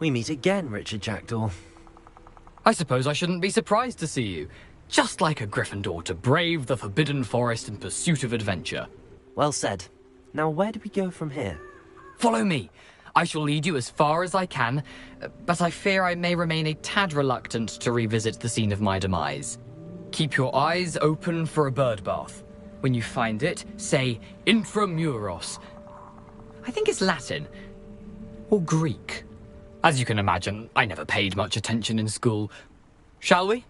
We meet again, Richard Jackdaw. I suppose I shouldn't be surprised to see you. Just like a Gryffindor to brave the Forbidden Forest in pursuit of adventure. Well said. Now where do we go from here? Follow me. I shall lead you as far as I can, but I fear I may remain a tad reluctant to revisit the scene of my demise. Keep your eyes open for a bird bath. When you find it, say Intramuros. I think it's Latin. Or Greek. As you can imagine, I never paid much attention in school. Shall we?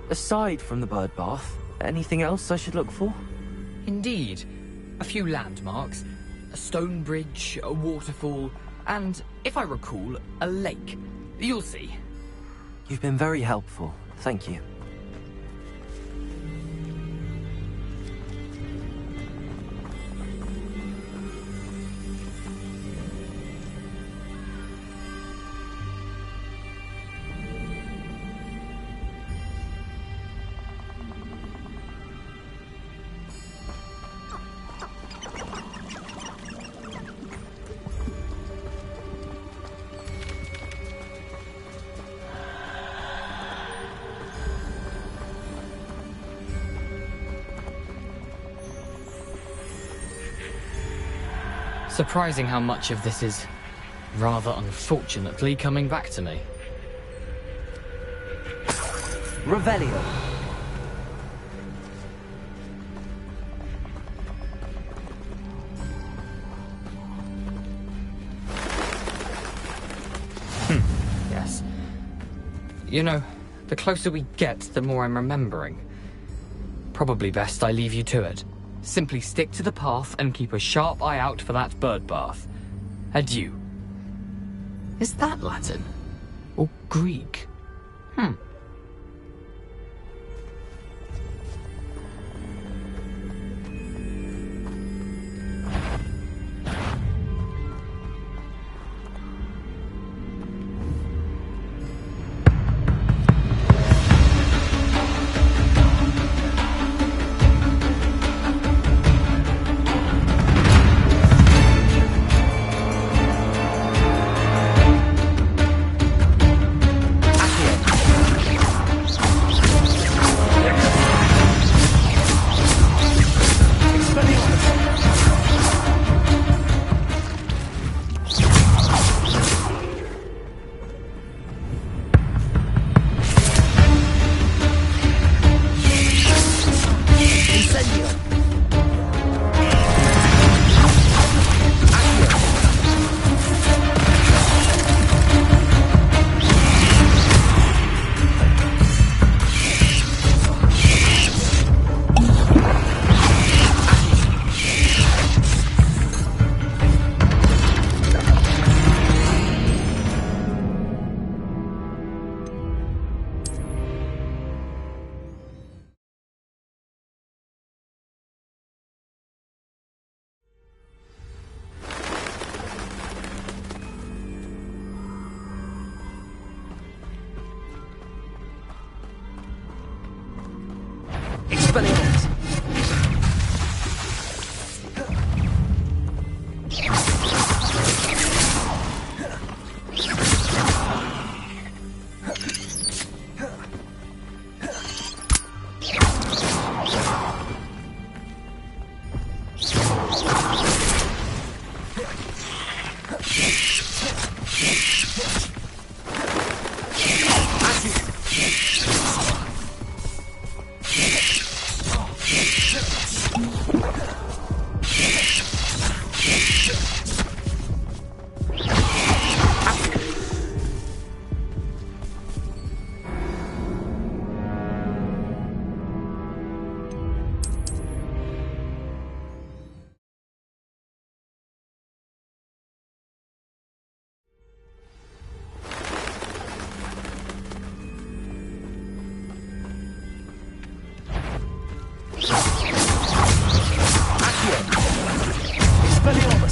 Aside from the bird bath, anything else I should look for? Indeed. A few landmarks, a stone bridge, a waterfall, and, if I recall, a lake. You'll see. You've been very helpful. Thank you. Surprising how much of this is, rather unfortunately, coming back to me. Revelio. Yes. You know, the closer we get, the more I'm remembering. Probably best I leave you to it. Simply stick to the path and keep a sharp eye out for that bird bath. Adieu. Is that Latin? Or Greek?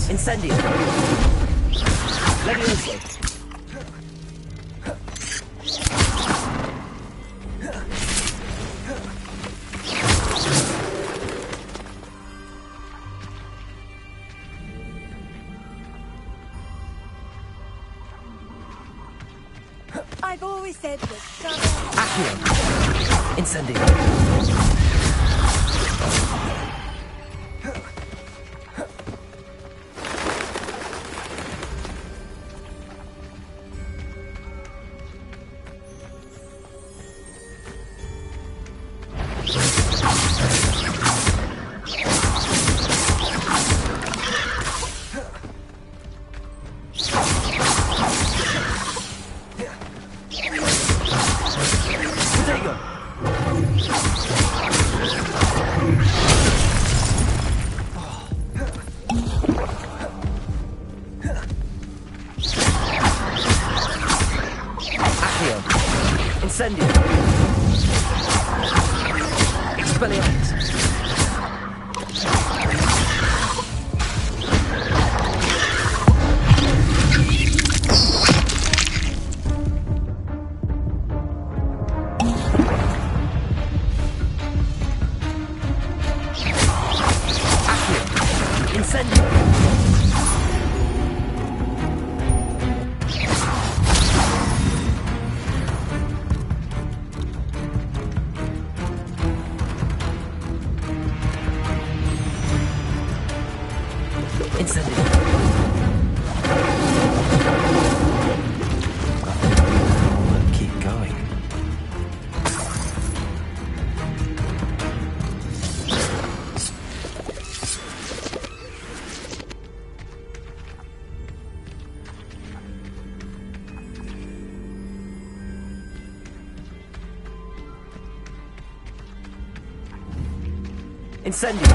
Incendio. Levioso. always said that trouble. Accio. Incendio. Incendio. Expelliarmus. Accio. Incendio. Keep going. Incendio.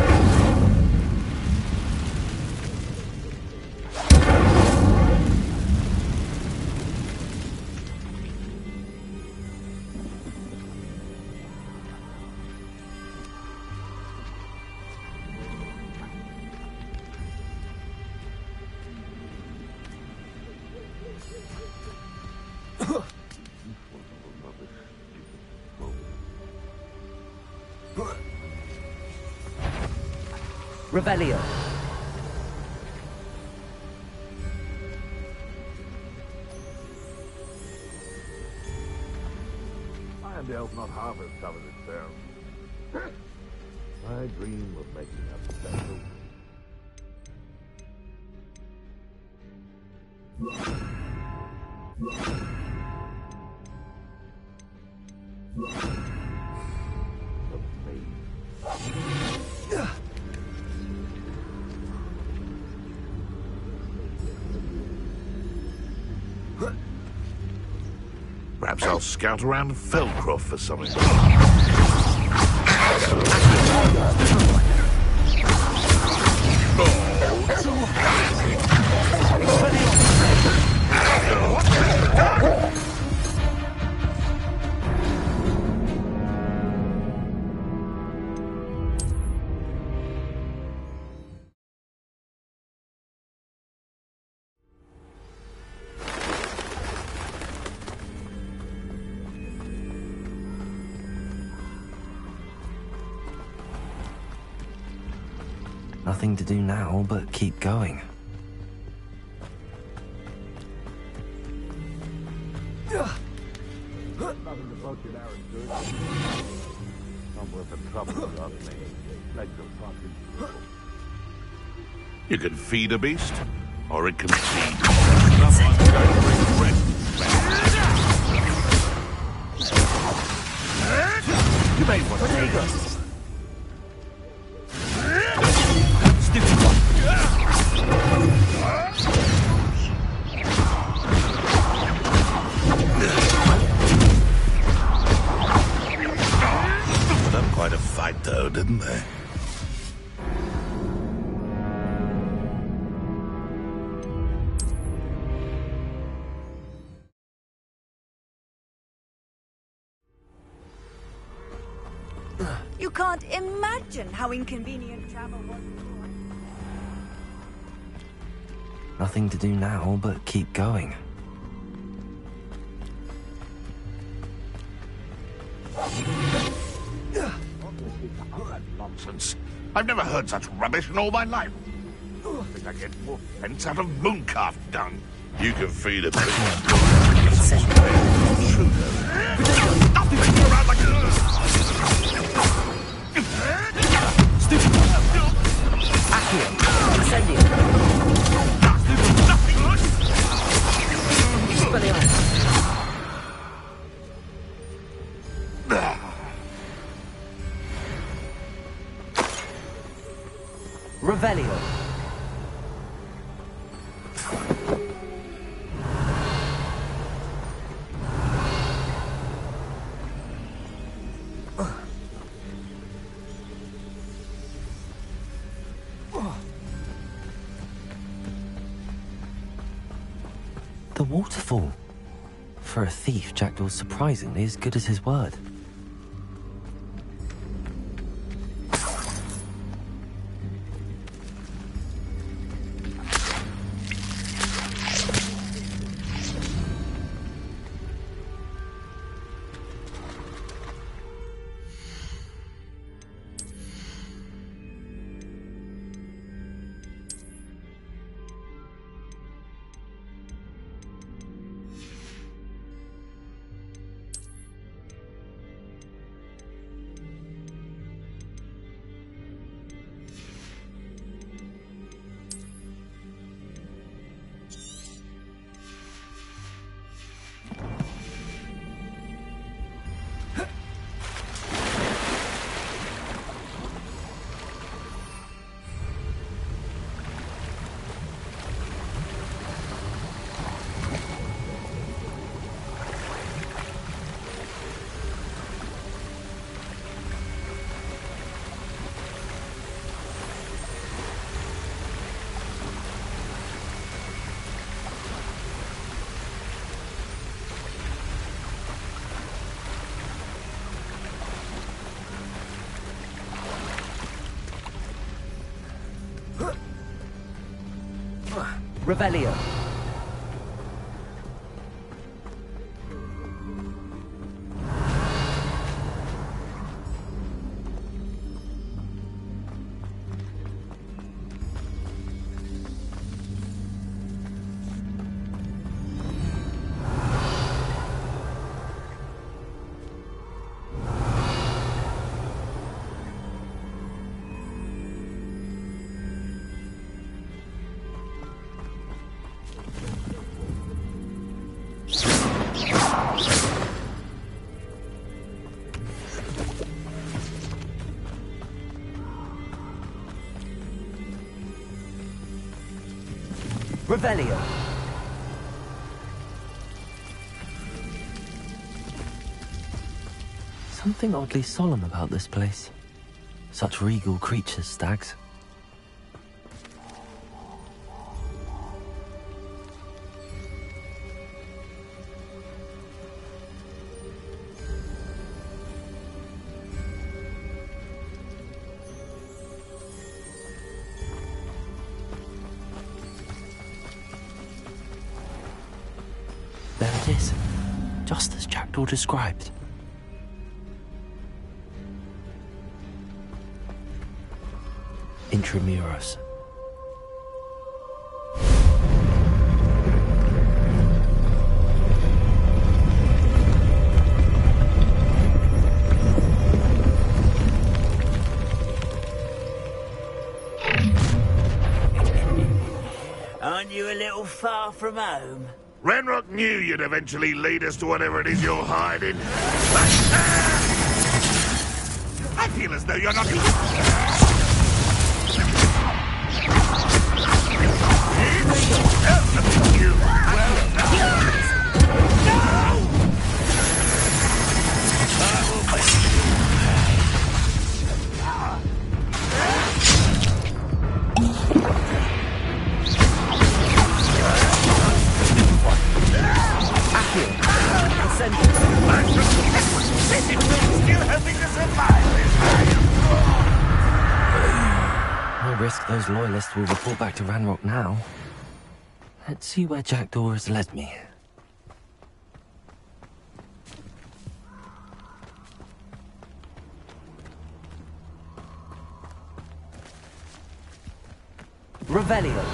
Rebellion. Irondale's not half as tough as it sounds. I dream of making up special. Perhaps I'll scout around Feldcroft for something. Nothing to do now but keep going. Nothing to poke your arrows, dude. Not worth the trouble you got me. Legs are fucking beautiful. You can feed a beast, or it can feed. Someone's going to regret this. You may want to take us. Put up quite a fight, though, didn't they? You can't imagine how inconvenient travel was before. Nothing to do now but keep going. Nonsense. I've never heard such rubbish in all my life. I think I get more sense out of mooncalf dung. You can feed a bit. Revelio. The waterfall. For a thief, Jackdaw's surprisingly as good as his word. Revelio. Revelio. Something oddly solemn about this place. Such regal creatures, stags. There it is, just as Jackdaw described. Intramuros. Aren't you a little far from home? Ranrock knew you'd eventually lead us to whatever it is you're hiding. I feel as though you're not... You. Well done. Still hoping to survive this No risk those loyalists will report back to Ranrock now. Let's see where Jackdaw has led me. Revelio.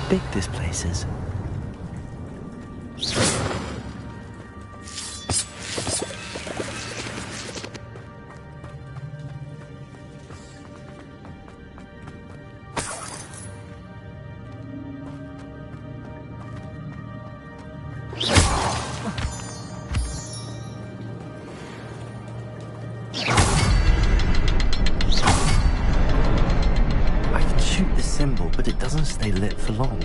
big this place is. But it doesn't stay lit for long.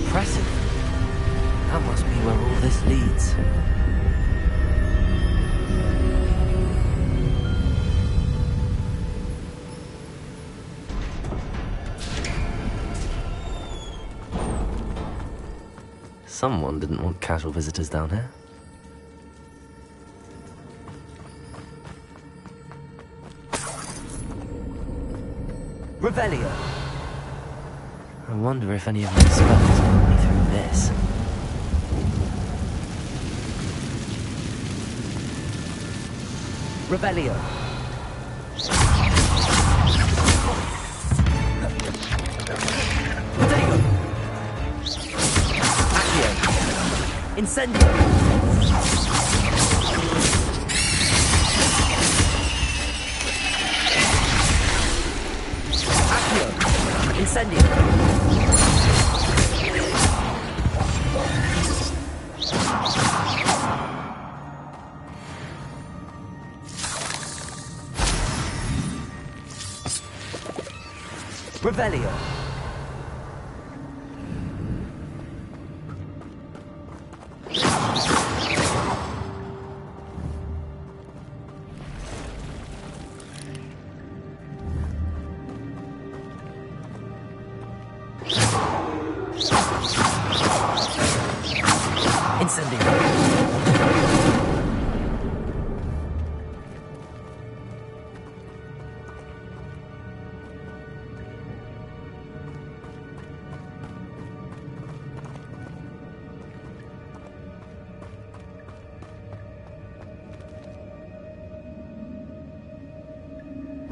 Impressive. That must be where all this leads. Someone didn't want casual visitors down here. Revelio! I wonder if any of my spells got me through this. Revelio! Incendio! Accio! Incendio! Revelio!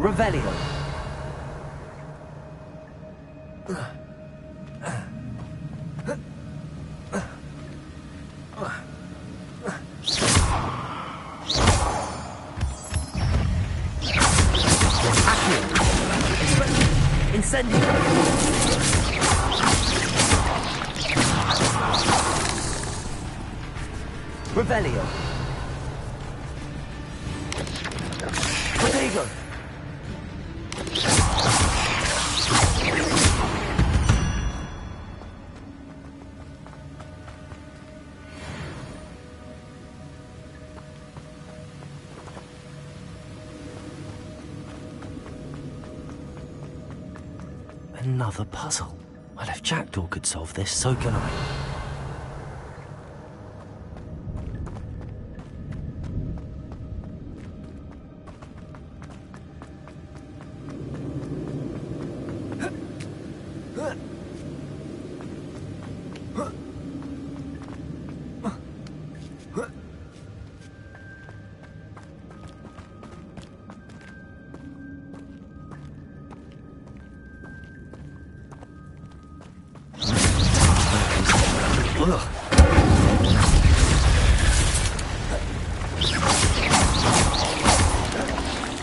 Revelio. Incendio. Revelio. Protego. Another puzzle. Well, if Jackdaw could solve this, so can I.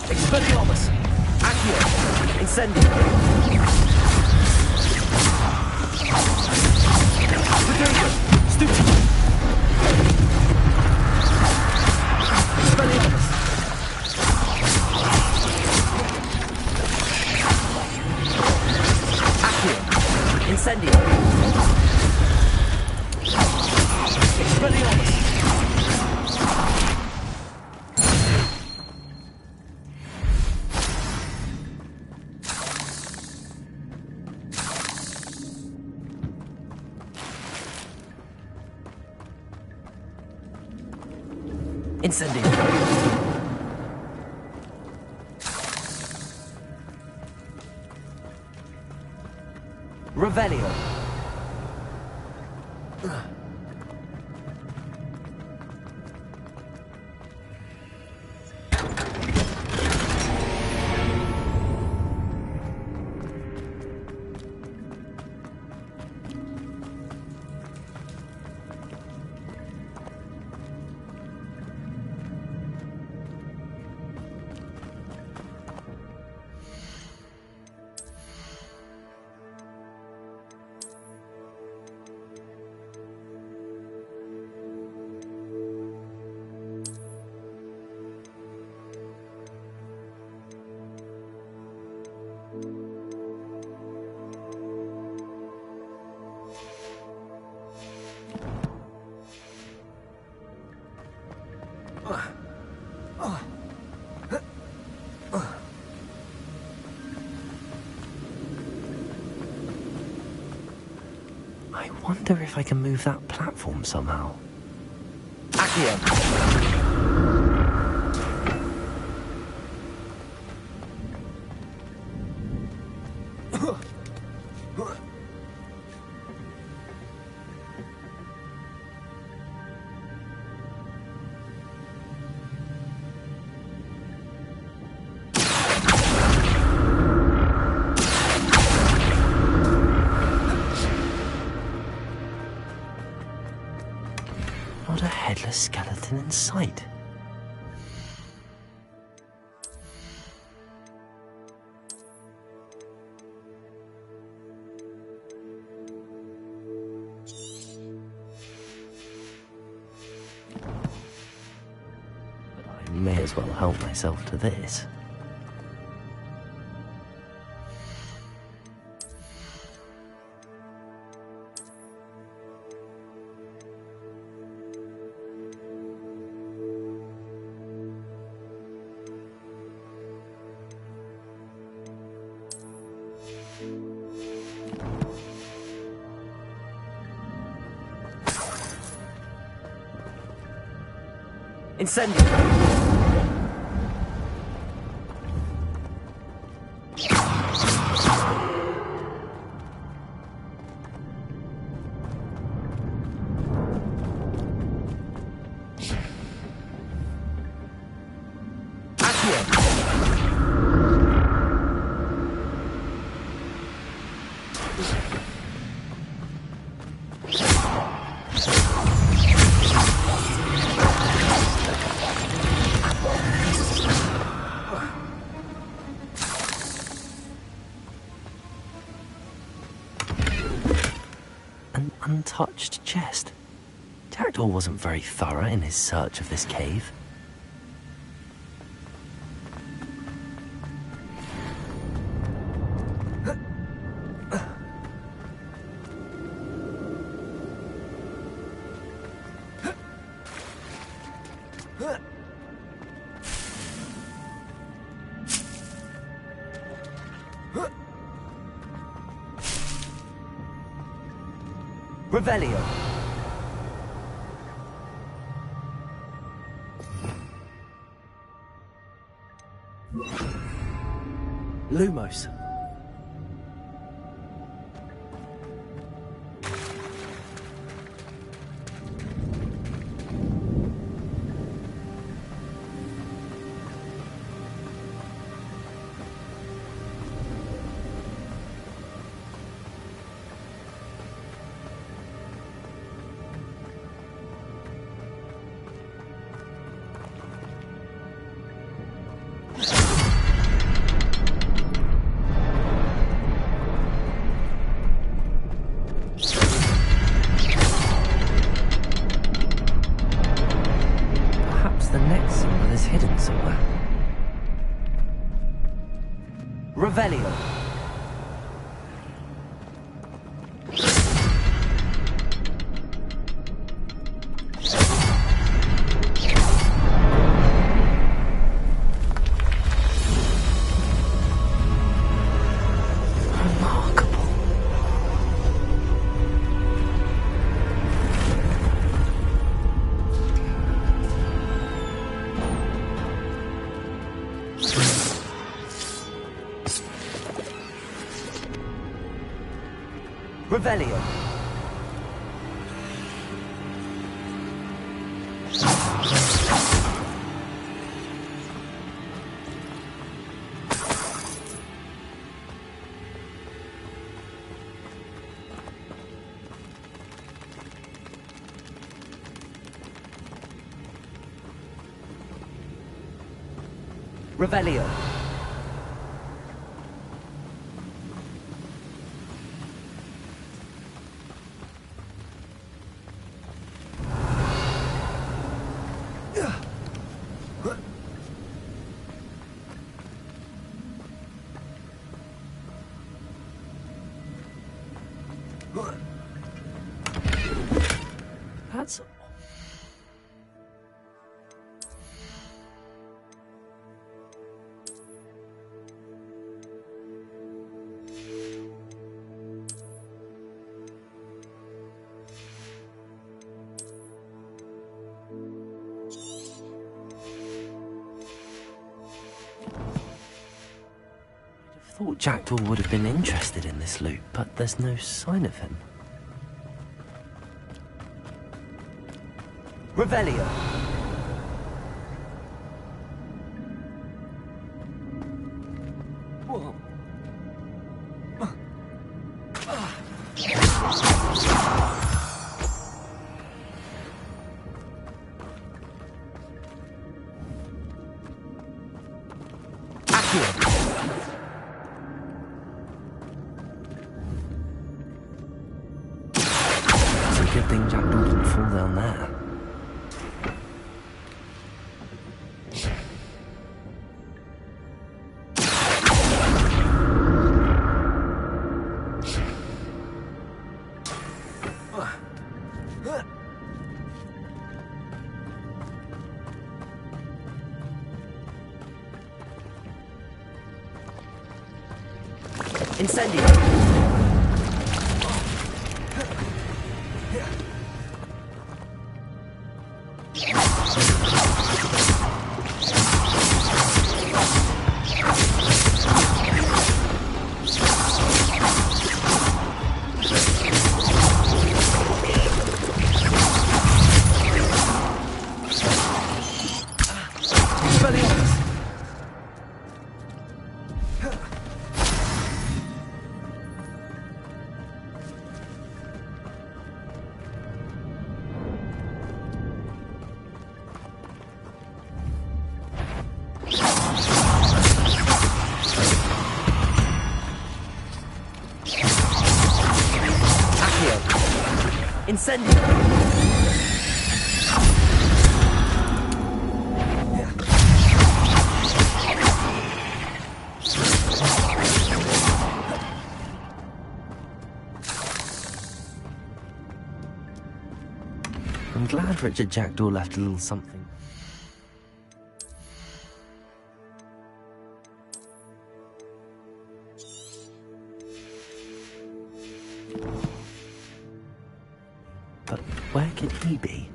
Expelliarmus! Accio! Incendio! Protego! Stupid! Expelliarmus! Accio! Incendio! Expelliarmus! Incendio. Revelio. I wonder if I can move that platform somehow. Accio! Not a headless skeleton in sight. But I may as well help myself to this. Incendio! An untouched chest. Jackdaw wasn't very thorough in his search of this cave. Revelio. Lumos. Hidden somewhere. Revelio. Revelio. Revelio. That's... I thought Jackdaw would have been interested in this loot, but there's no sign of him. Revelio. Whoa. It's a good thing Jackdaw didn't fall down there. Incendio. Incendio. I'm glad Richard Jackdaw left a little something. But where could he be?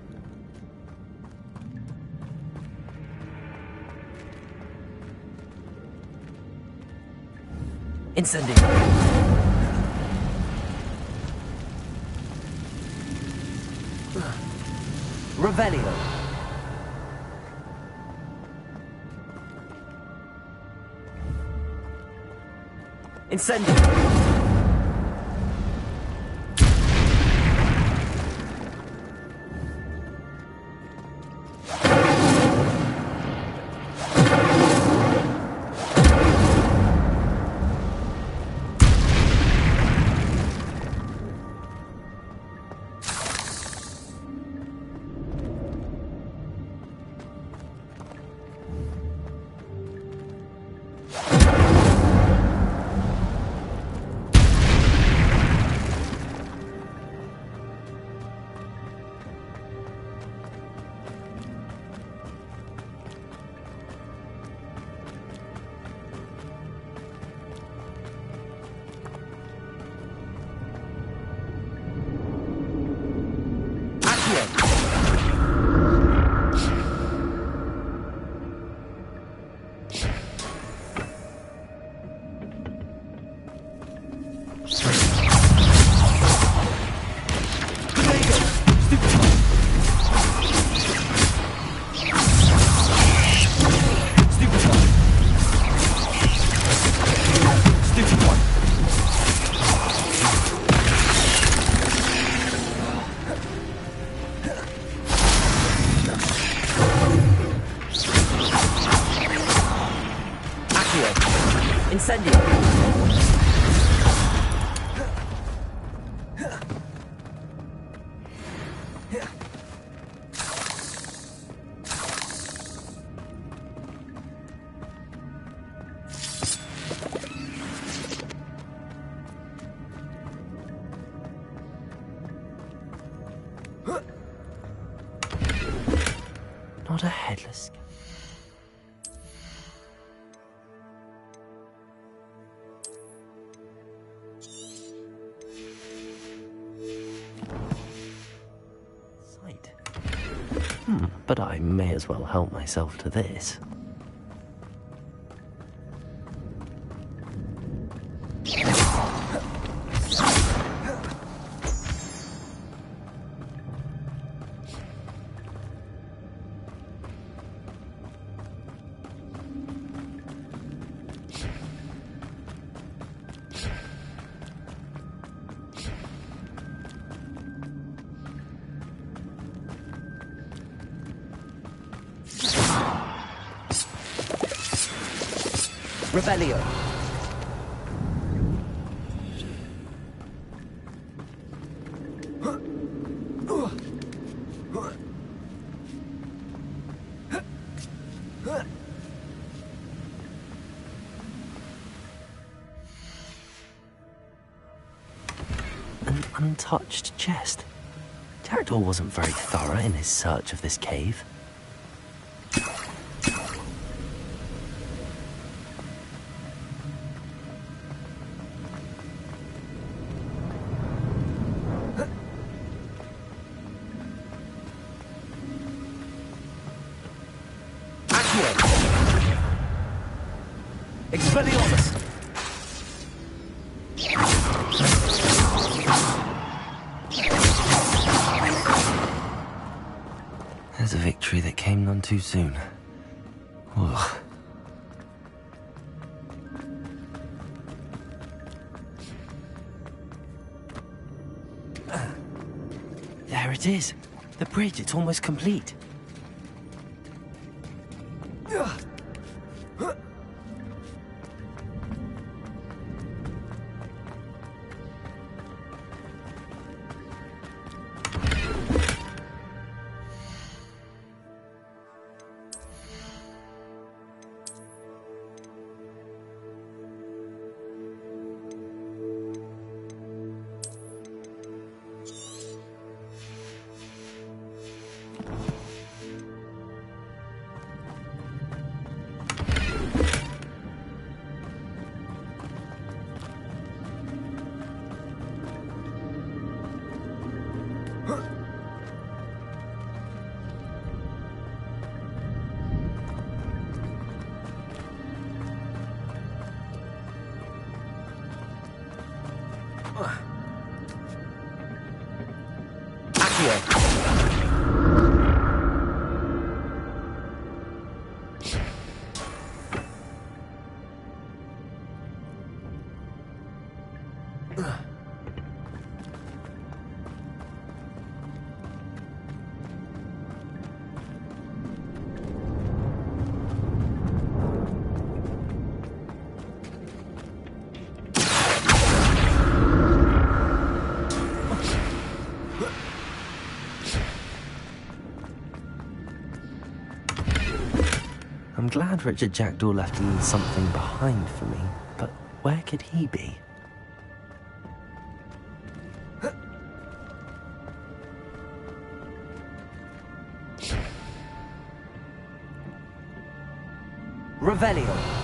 Incendio. Revelio. Incendio. Incendio! Not a headless... sight. But I may as well help myself to this. Revelio. An untouched chest. Jackdaw wasn't very thorough in his search of this cave. Expelliarmus! There's a victory that came none too soon. Ugh. There it is. The bridge, it's almost complete. I'm glad Richard Jackdaw left a little something behind for me, but where could he be? Revelio.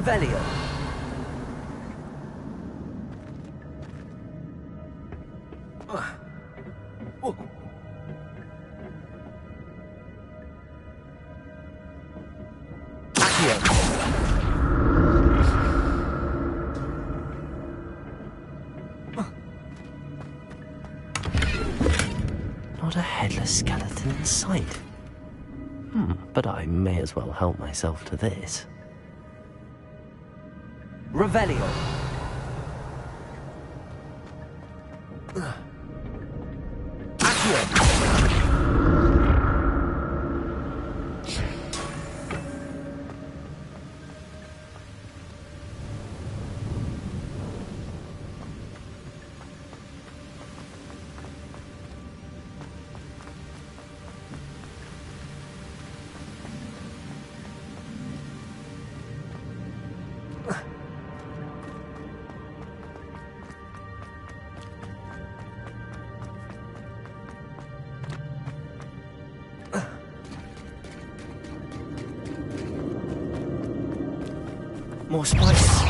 Revelio. Not a headless skeleton in sight. But I may as well help myself to this. Revelio. Accio. More spiders.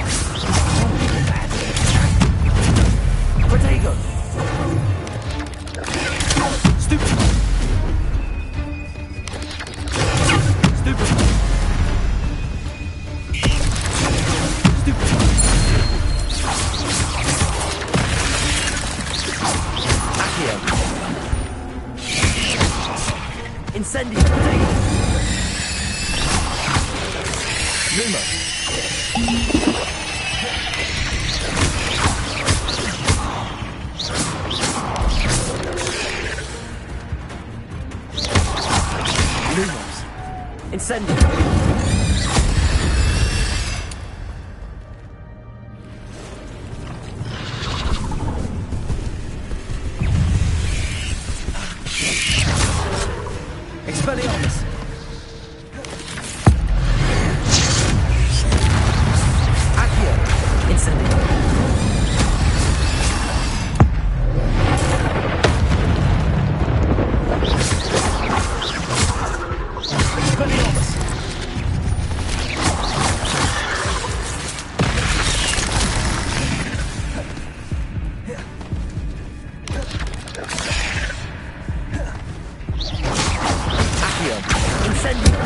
Protego. Stupid. Stupid. Stupid. Accio. Incendio. Protego. Lumos. Lumos. Incendio. Expelliarmus. Accio. Incendio. Expelliarmus. Accio. Incendio.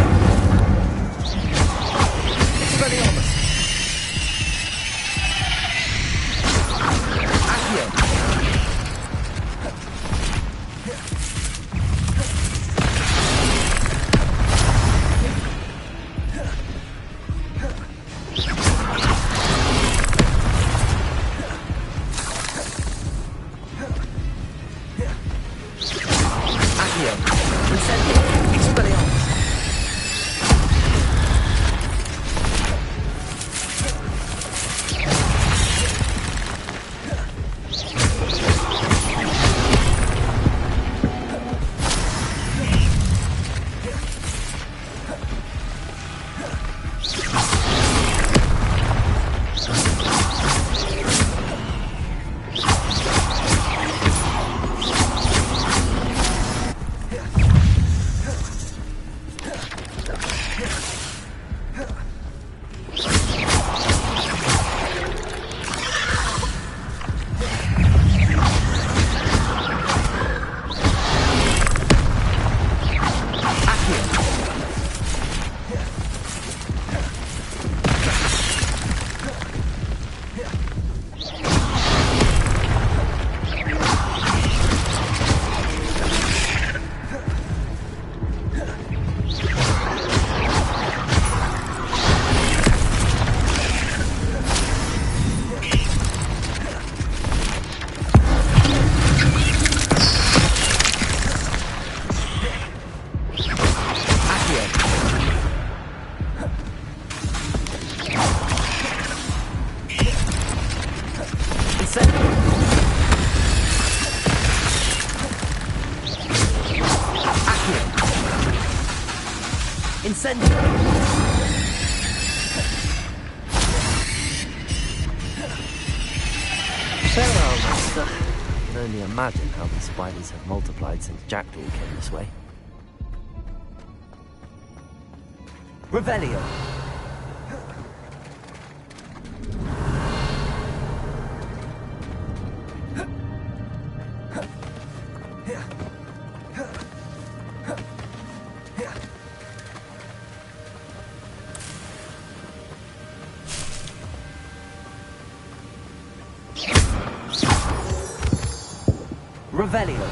Expelliarmus. Accio. Accio. Incendio. Expelliarmus. Incendio. Farewell, Master. I can only imagine how the spiders have multiplied since Jackdaw came this way. Revelio. Revelio.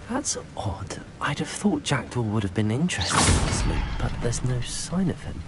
That's odd. I'd have thought Jackdaw would have been interested in this loot, but there's no sign of him.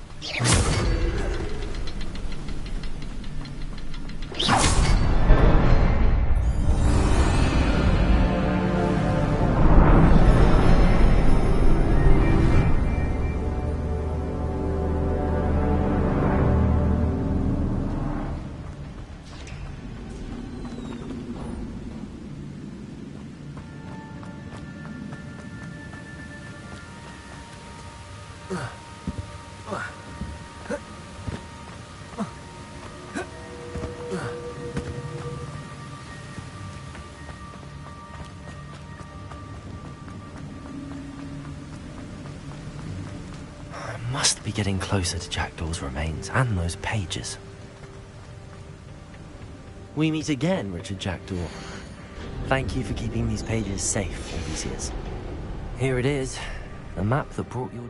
Must be getting closer to Jackdaw's remains and those pages. We meet again, Richard Jackdaw. Thank you for keeping these pages safe all these years. Here it is, the map that brought your...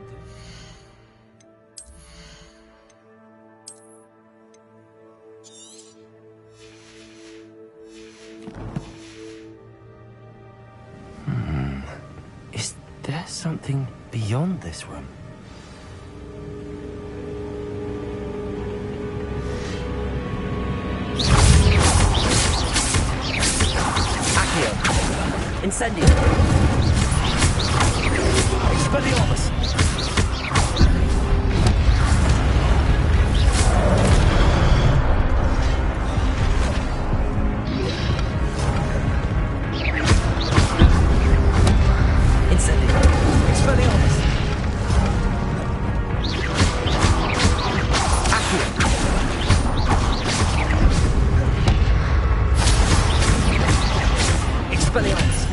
Is there something beyond this room? Incendio! Expelliarmus! Incendio! Expelliarmus! Accio! Expelliarmus!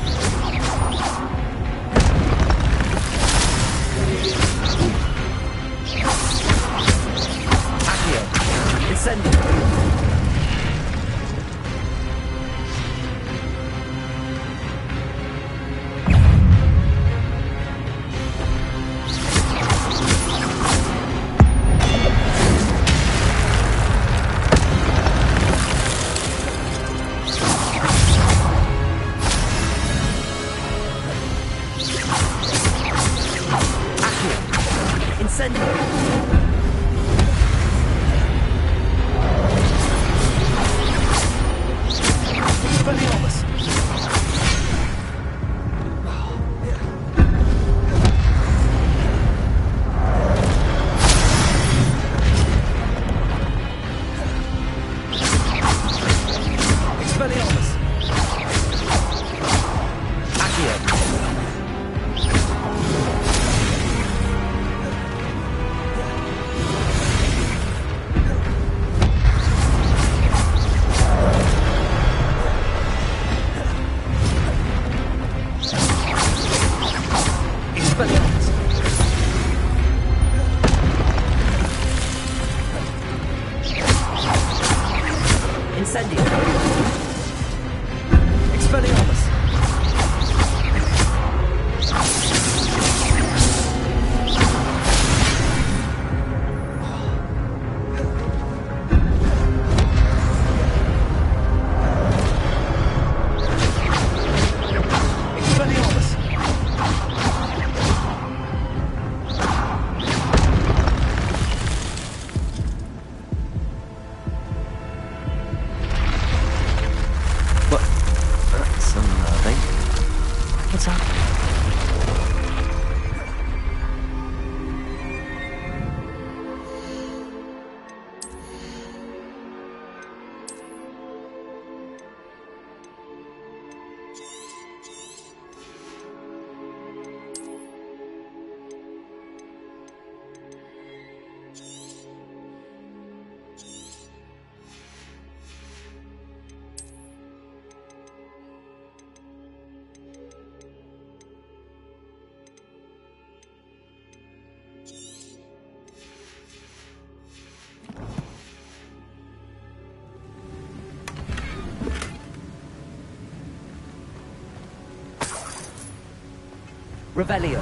Revelio.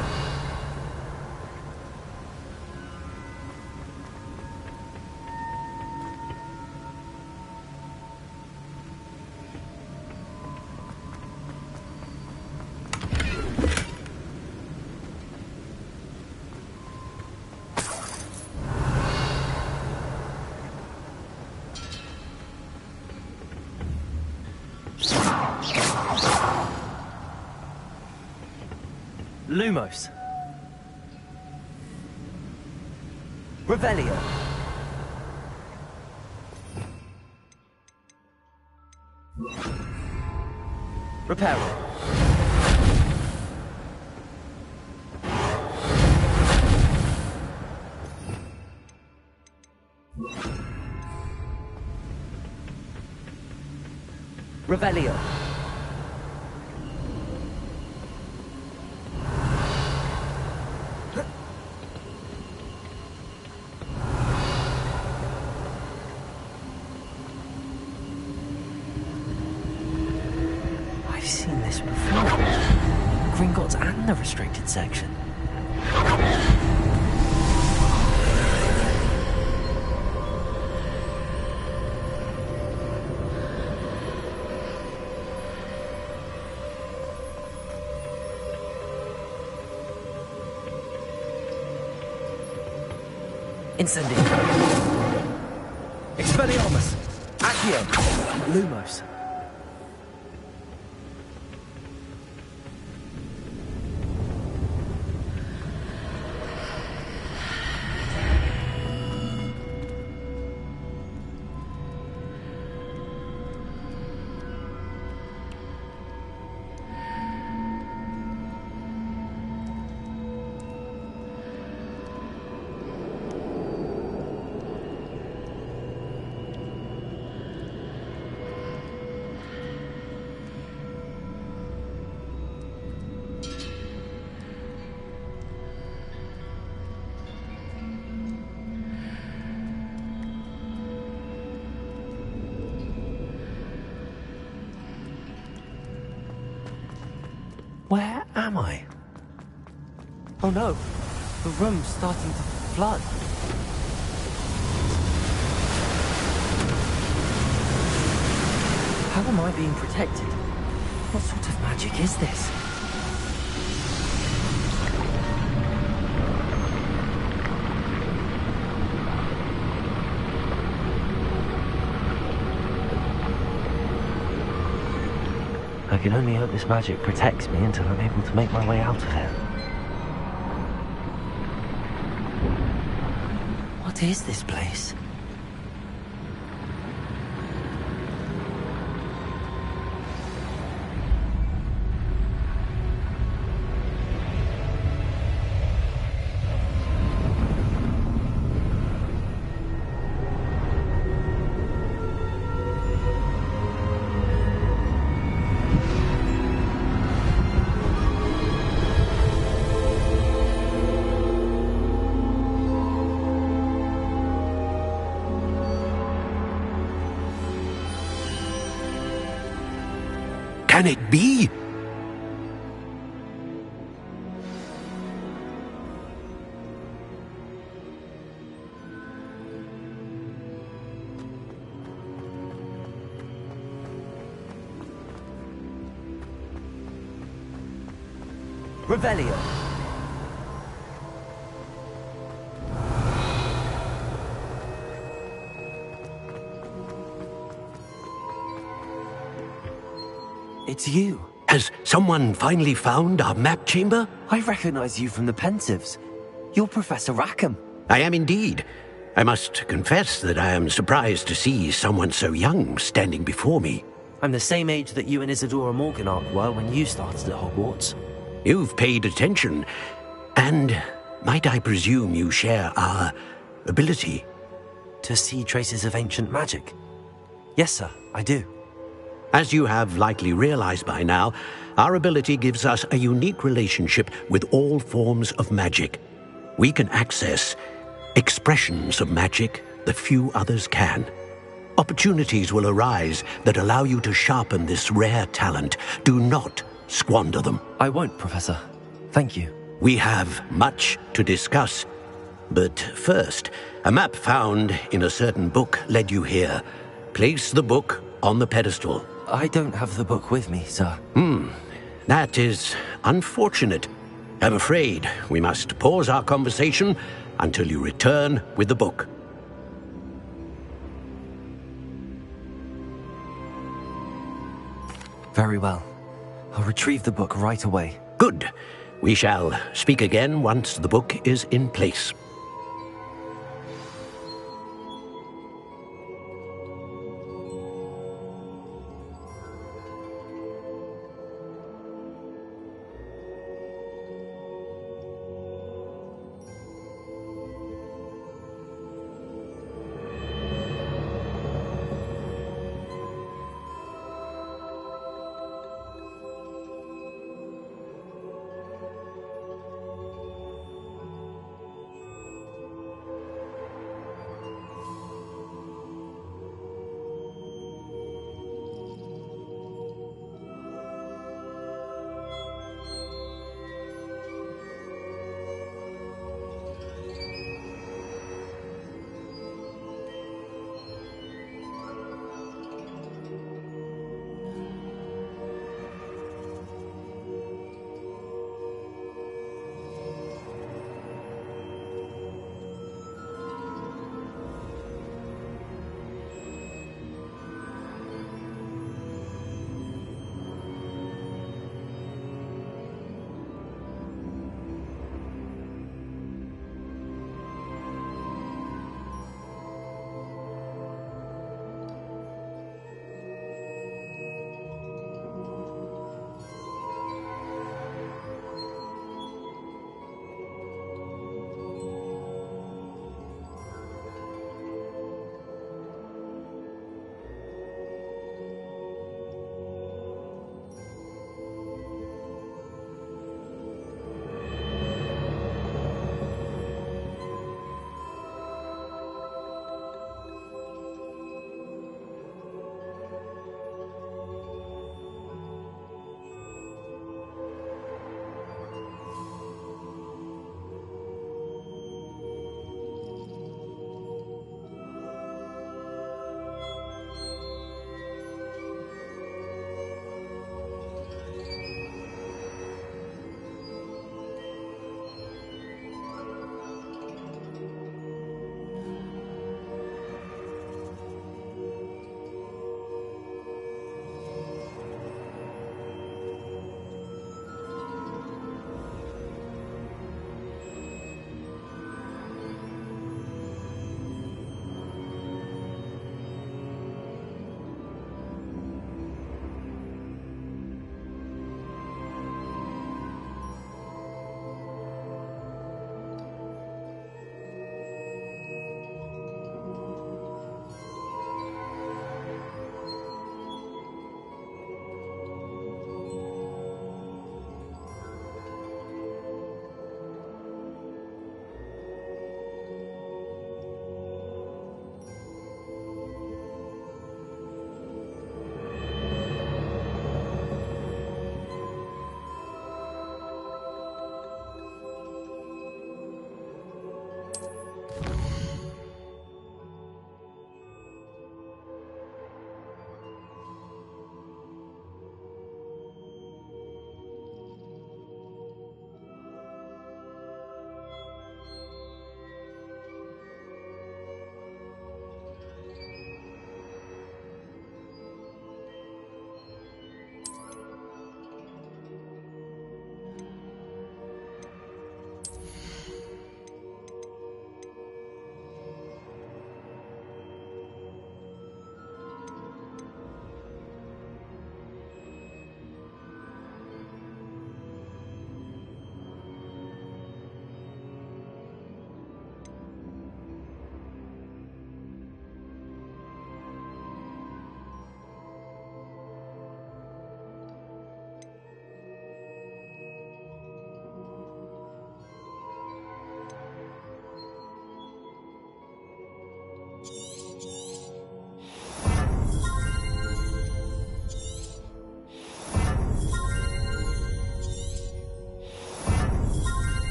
Lumos. Revelio. Reparo. Revelio. I've seen this before. Gringotts and the restricted section. Incendio. Expelliarmus. Accio. Lumos. Where am I? Oh no, the room's starting to flood. How am I being protected? What sort of magic is this? I can only hope this magic protects me until I'm able to make my way out of here. What is this place? Can it be? Revelio. It's you. Has someone finally found our map chamber? I recognize you from the Pensives. You're Professor Rackham. I am indeed. I must confess that I am surprised to see someone so young standing before me. I'm the same age that you and Isadora Morganach were when you started at Hogwarts. You've paid attention, and might I presume you share our ability? To see traces of ancient magic? Yes, sir, I do. As you have likely realized by now, our ability gives us a unique relationship with all forms of magic. We can access expressions of magic that few others can. Opportunities will arise that allow you to sharpen this rare talent. Do not squander them. I won't, Professor. Thank Thank you. We have much to discuss. But first, a map found in a certain book led you here. Place the book on the pedestal. I don't have the book with me, sir. That is unfortunate. I'm afraid we must pause our conversation until you return with the book. Very well. I'll retrieve the book right away. Good. We shall speak again once the book is in place.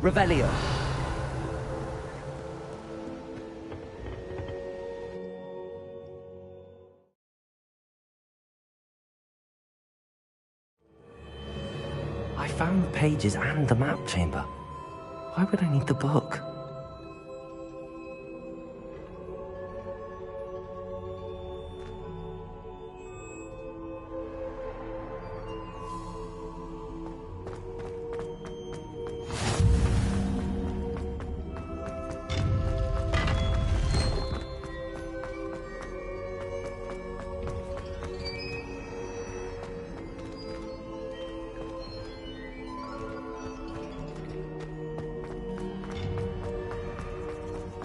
Revelio. I found the pages and the map chamber. Why would I need the book?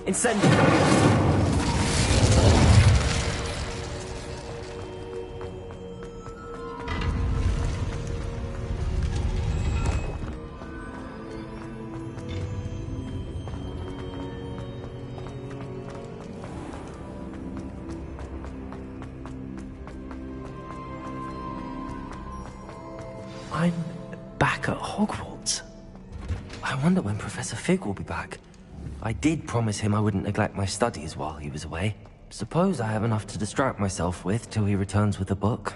Incendio! I'm back at Hogwarts. I wonder when Professor Fig will be back. I did promise him I wouldn't neglect my studies while he was away. Suppose I have enough to distract myself with till he returns with a book.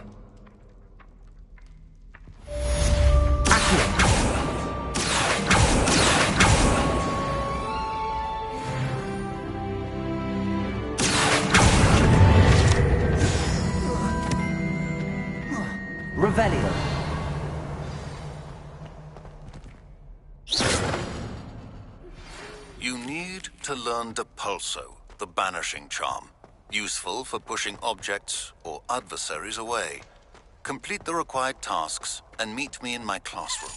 Revelio. You need to learn Depulso, the banishing charm. Useful for pushing objects or adversaries away. Complete the required tasks and meet me in my classroom.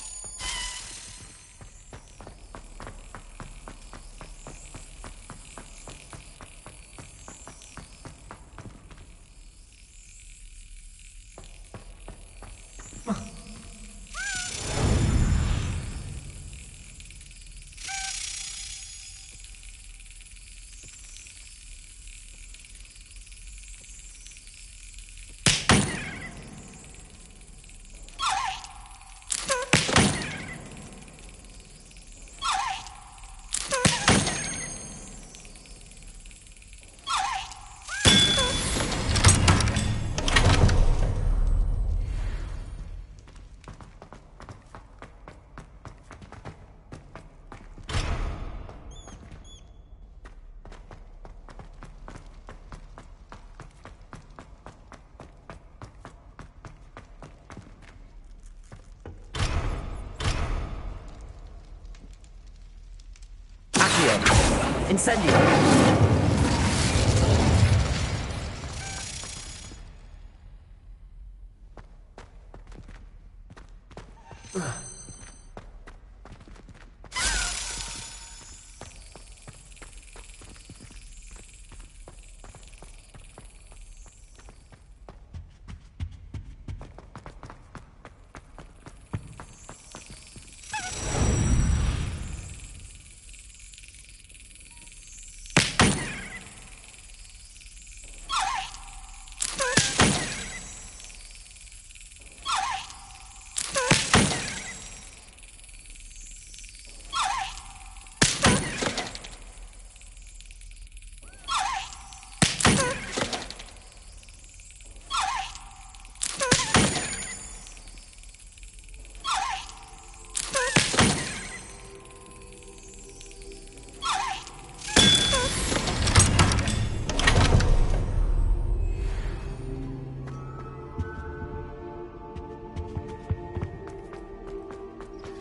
Incendio!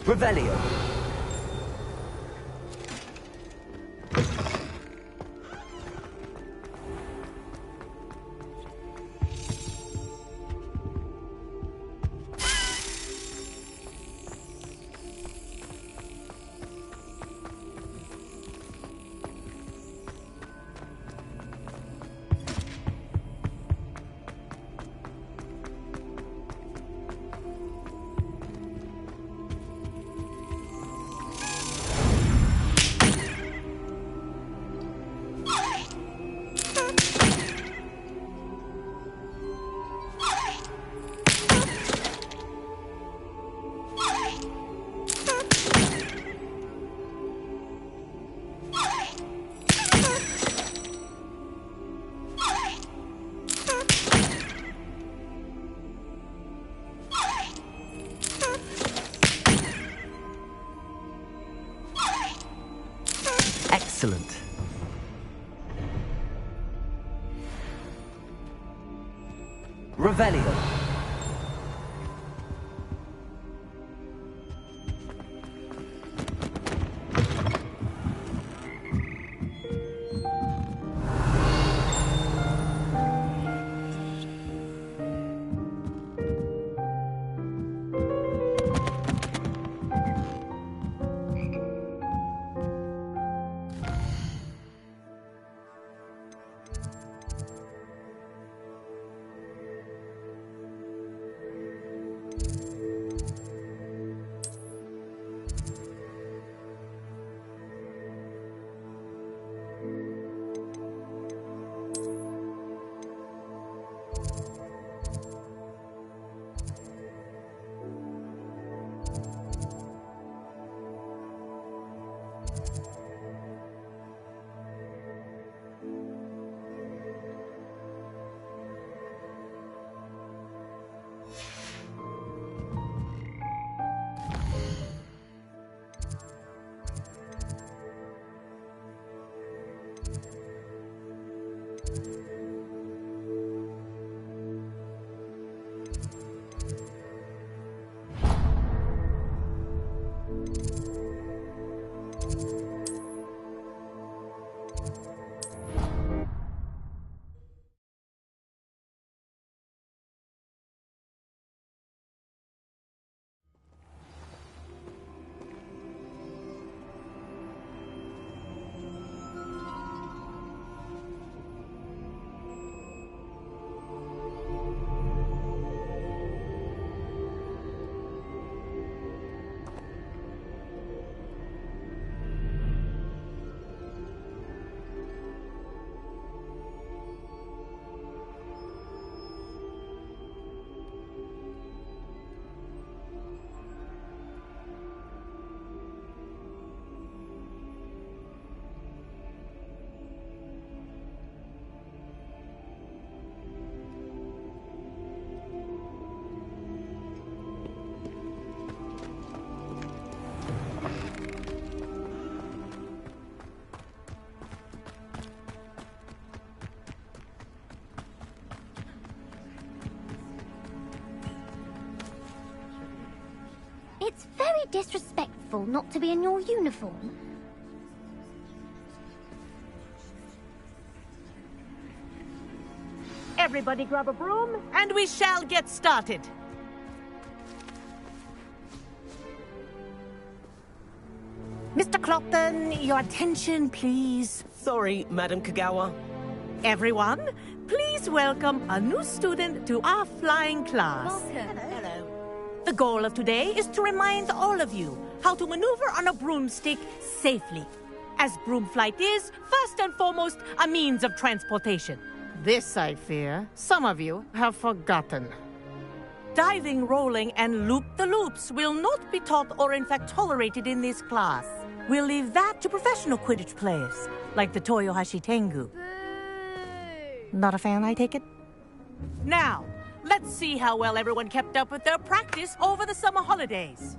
Revelio. Excellent. Revelio. It's very disrespectful not to be in your uniform. Everybody grab a broom, and we shall get started. Mr. Clopton, your attention, please. Sorry, Madam Kagawa. Everyone, please welcome a new student to our flying class. Welcome. Hello. The goal of today is to remind all of you how to maneuver on a broomstick safely, as broom flight is, first and foremost, a means of transportation. This, I fear, some of you have forgotten. Diving, rolling, and loop-the-loops will not be taught or in fact tolerated in this class. We'll leave that to professional Quidditch players, like the Toyohashi Tengu. Not a fan, I take it? Now, let's see how well everyone kept up with their practice over the summer holidays.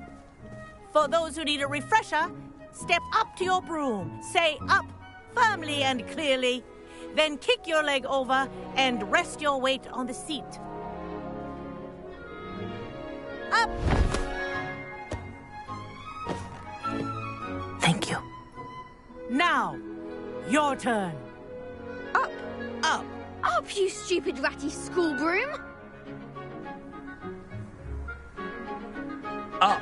For those who need a refresher, step up to your broom, say up firmly and clearly, then kick your leg over and rest your weight on the seat. Up! Now, your turn. Up. Up. Up, you stupid ratty school broom. Up.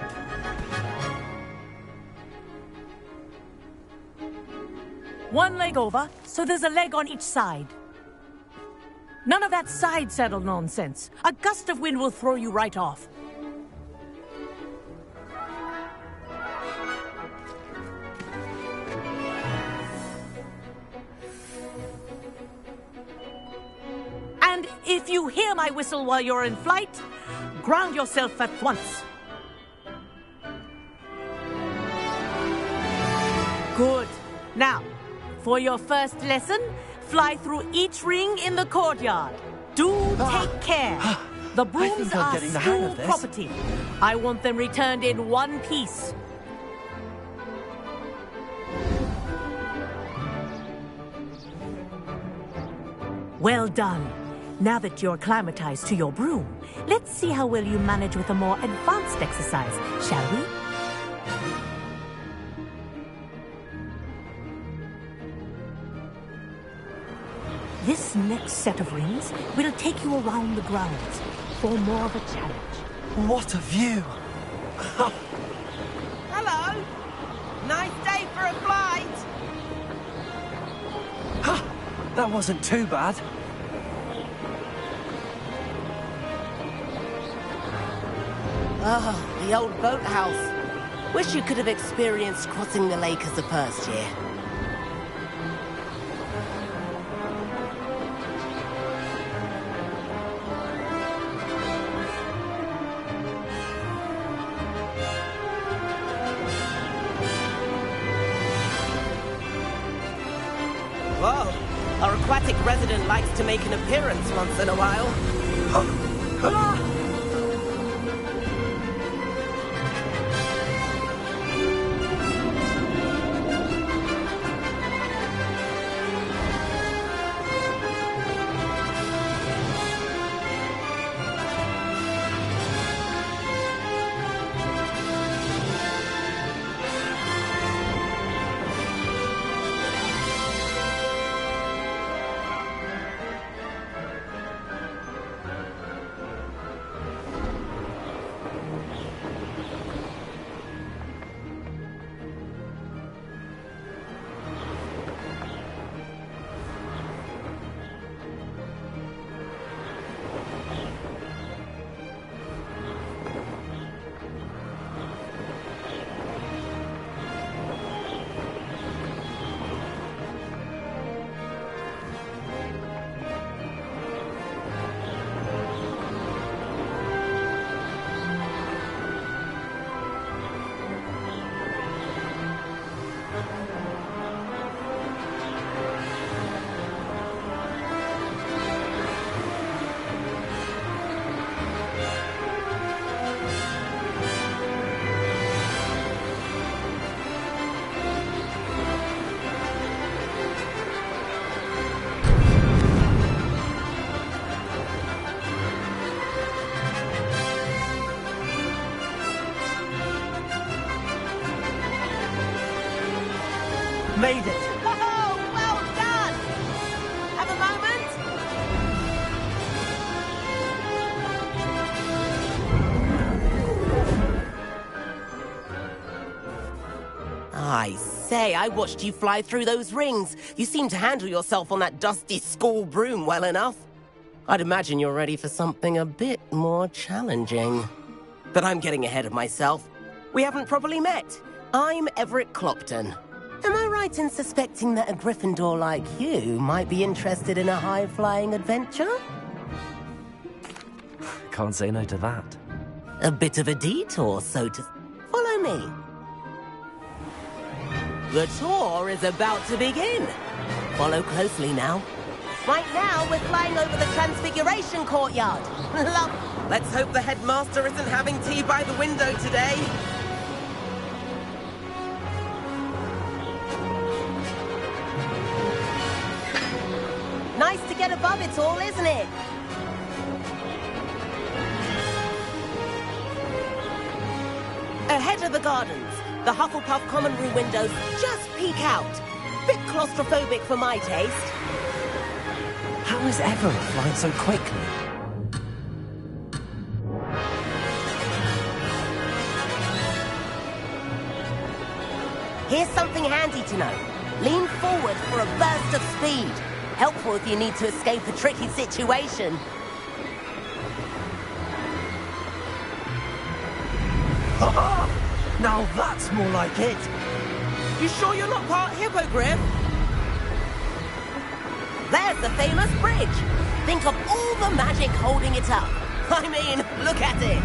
One leg over, so there's a leg on each side. None of that side saddle nonsense. A gust of wind will throw you right off. And if you hear my whistle while you're in flight, ground yourself at once. Good. Now, for your first lesson, fly through each ring in the courtyard. Do take care. The brooms are school property. I want them returned in one piece. Well done. Now that you're acclimatized to your broom, let's see how well you manage with a more advanced exercise, shall we? This next set of rings will take you around the grounds for more of a challenge. What a view! Hello! Nice day for a flight! That wasn't too bad. Oh, the old boathouse. Wish you could have experienced crossing the lake as a first year. Whoa, our aquatic resident likes to make an appearance once in a while. Made it! Oh, well done! Have a moment? I say, I watched you fly through those rings. You seem to handle yourself on that dusty school broom well enough. I'd imagine you're ready for something a bit more challenging. But I'm getting ahead of myself. We haven't properly met. I'm Everett Clopton. Am I right in suspecting that a Gryffindor like you might be interested in a high-flying adventure? Can't say no to that. A bit of a detour, so to... Follow me. The tour is about to begin. Follow closely now. Right now, we're flying over the Transfiguration Courtyard. Let's hope the headmaster isn't having tea by the window today. Nice to get above it all, isn't it? Ahead of the gardens, the Hufflepuff common room windows just peek out. Bit claustrophobic for my taste. How is Everett flying so quickly? Here's something handy to know. Lean forward for a burst of speed. Helpful if you need to escape a tricky situation. Now that's more like it. You sure you're not part hippogriff? There's the famous bridge. Think of all the magic holding it up. I mean, look at it.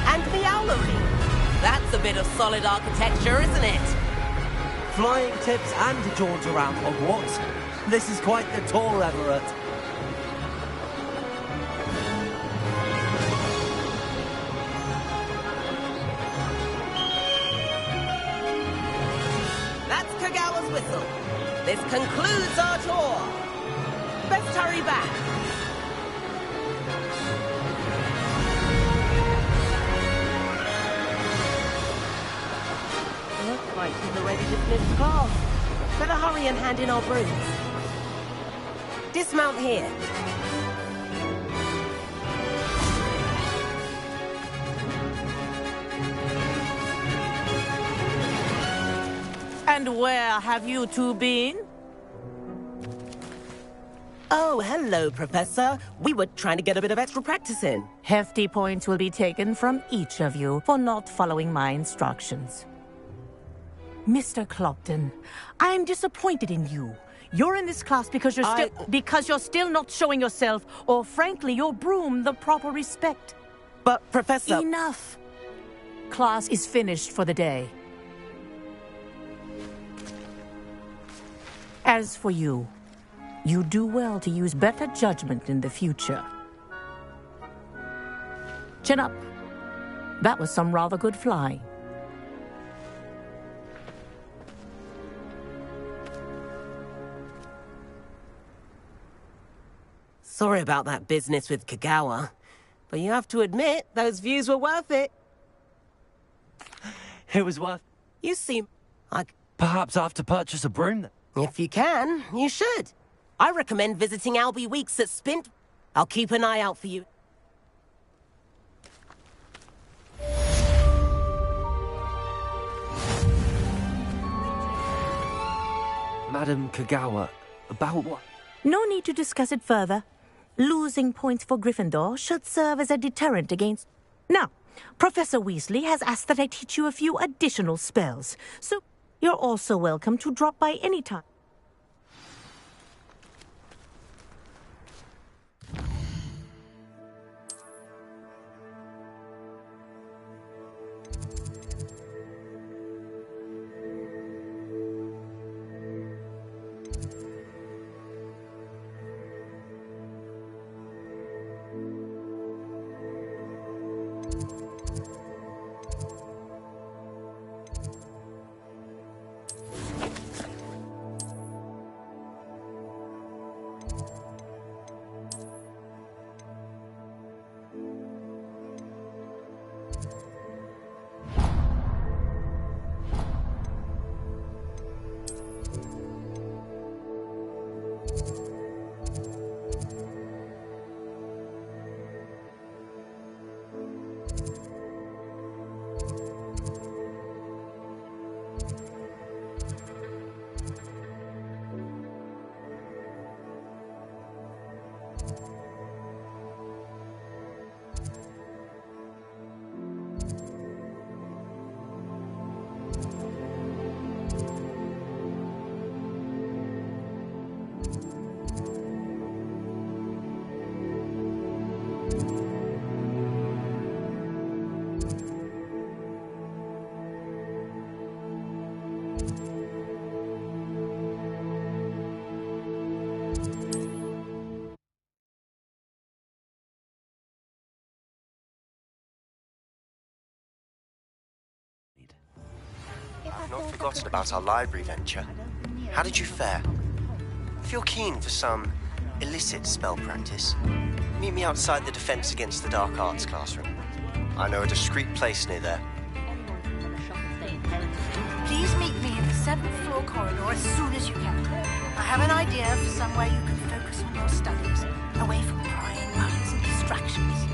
And the owlery. That's a bit of solid architecture, isn't it? Flying tips and a jaunt around Hogwarts. This is quite the tour, Everett. That's Kagawa's whistle. This concludes our tour. Best hurry back. Looks like he's already dismissed class. Better hurry and hand in our brooms. Dismount here. And where have you two been? Oh, hello, Professor. We were trying to get a bit of extra practice in. Hefty points will be taken from each of you for not following my instructions. Mr. Clopton, I'm disappointed in you. You're in this class because you're still not showing yourself, or frankly, your broom the proper respect. But, Professor... Enough. Class is finished for the day. As for you, you do well to use better judgment in the future. Chin up. That was some rather good flying. Sorry about that business with Kagawa, but you have to admit, those views were worth it. It was worth... You seem like... Perhaps I have to purchase a broom? If you can, you should. I recommend visiting Albie Weeks at Spint. I'll keep an eye out for you. Madam Kagawa, about what? No need to discuss it further. Losing points for Gryffindor should serve as a deterrent against... Now, Professor Weasley has asked that I teach you a few additional spells, so you're also welcome to drop by any time. I've not forgotten about our library venture. How did you fare? If you're keen for some illicit spell practice, meet me outside the Defense Against the Dark Arts classroom. I know a discreet place near there. Please meet me in the 7th floor corridor as soon as you can. I have an idea for somewhere you can focus on your studies, away from prying eyes and distractions.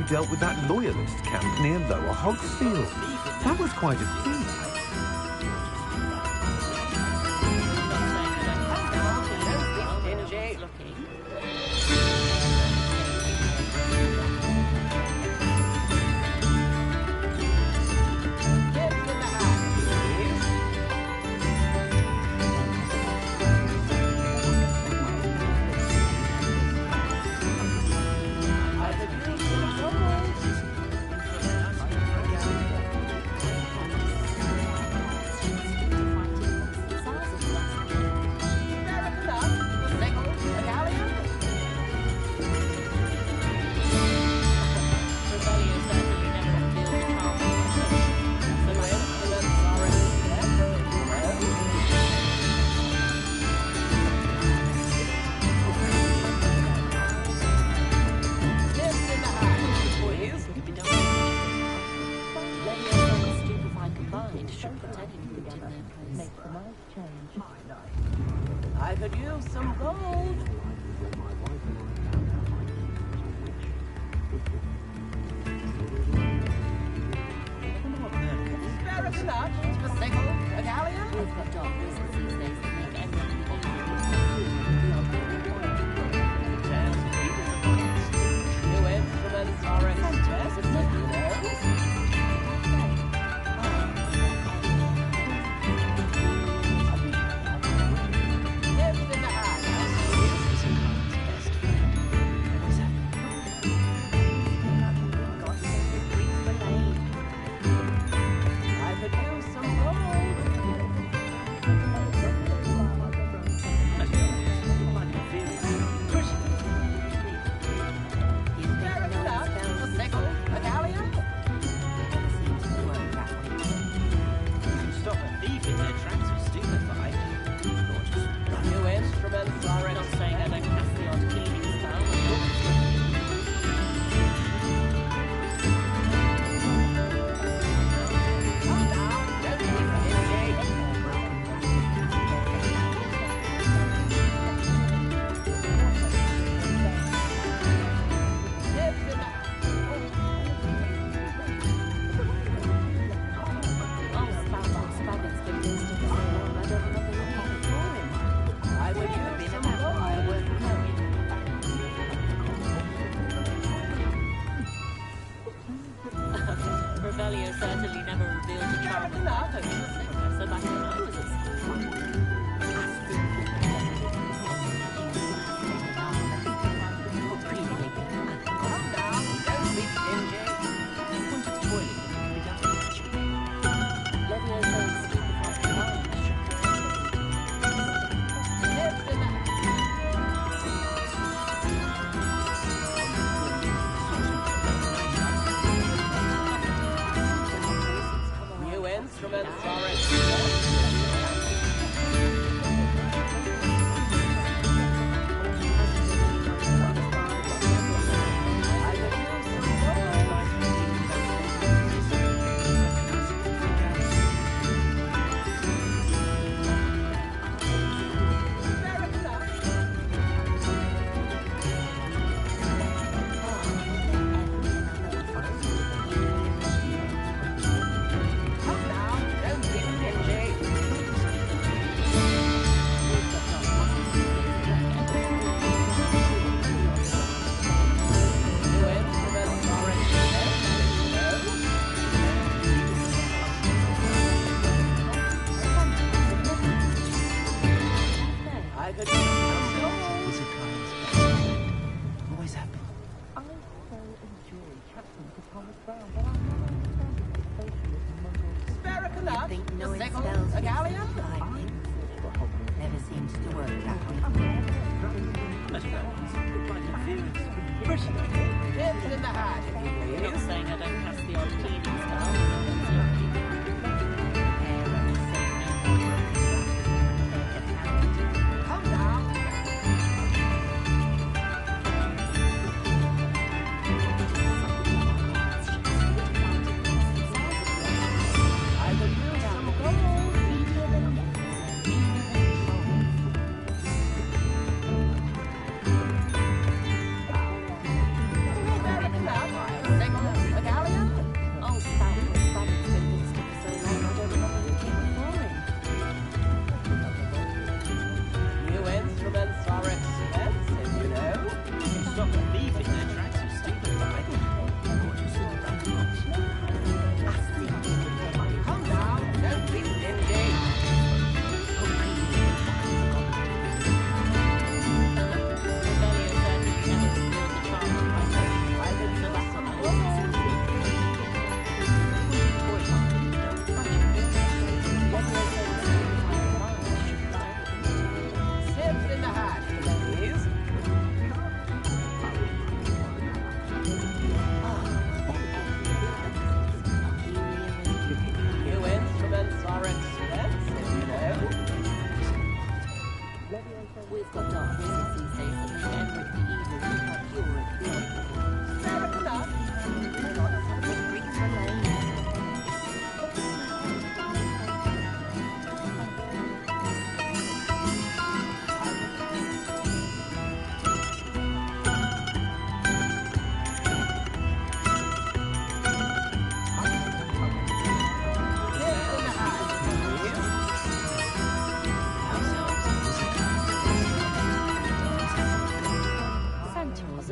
Dealt with that loyalist camp near Lower Hogsfield. That was quite a feat.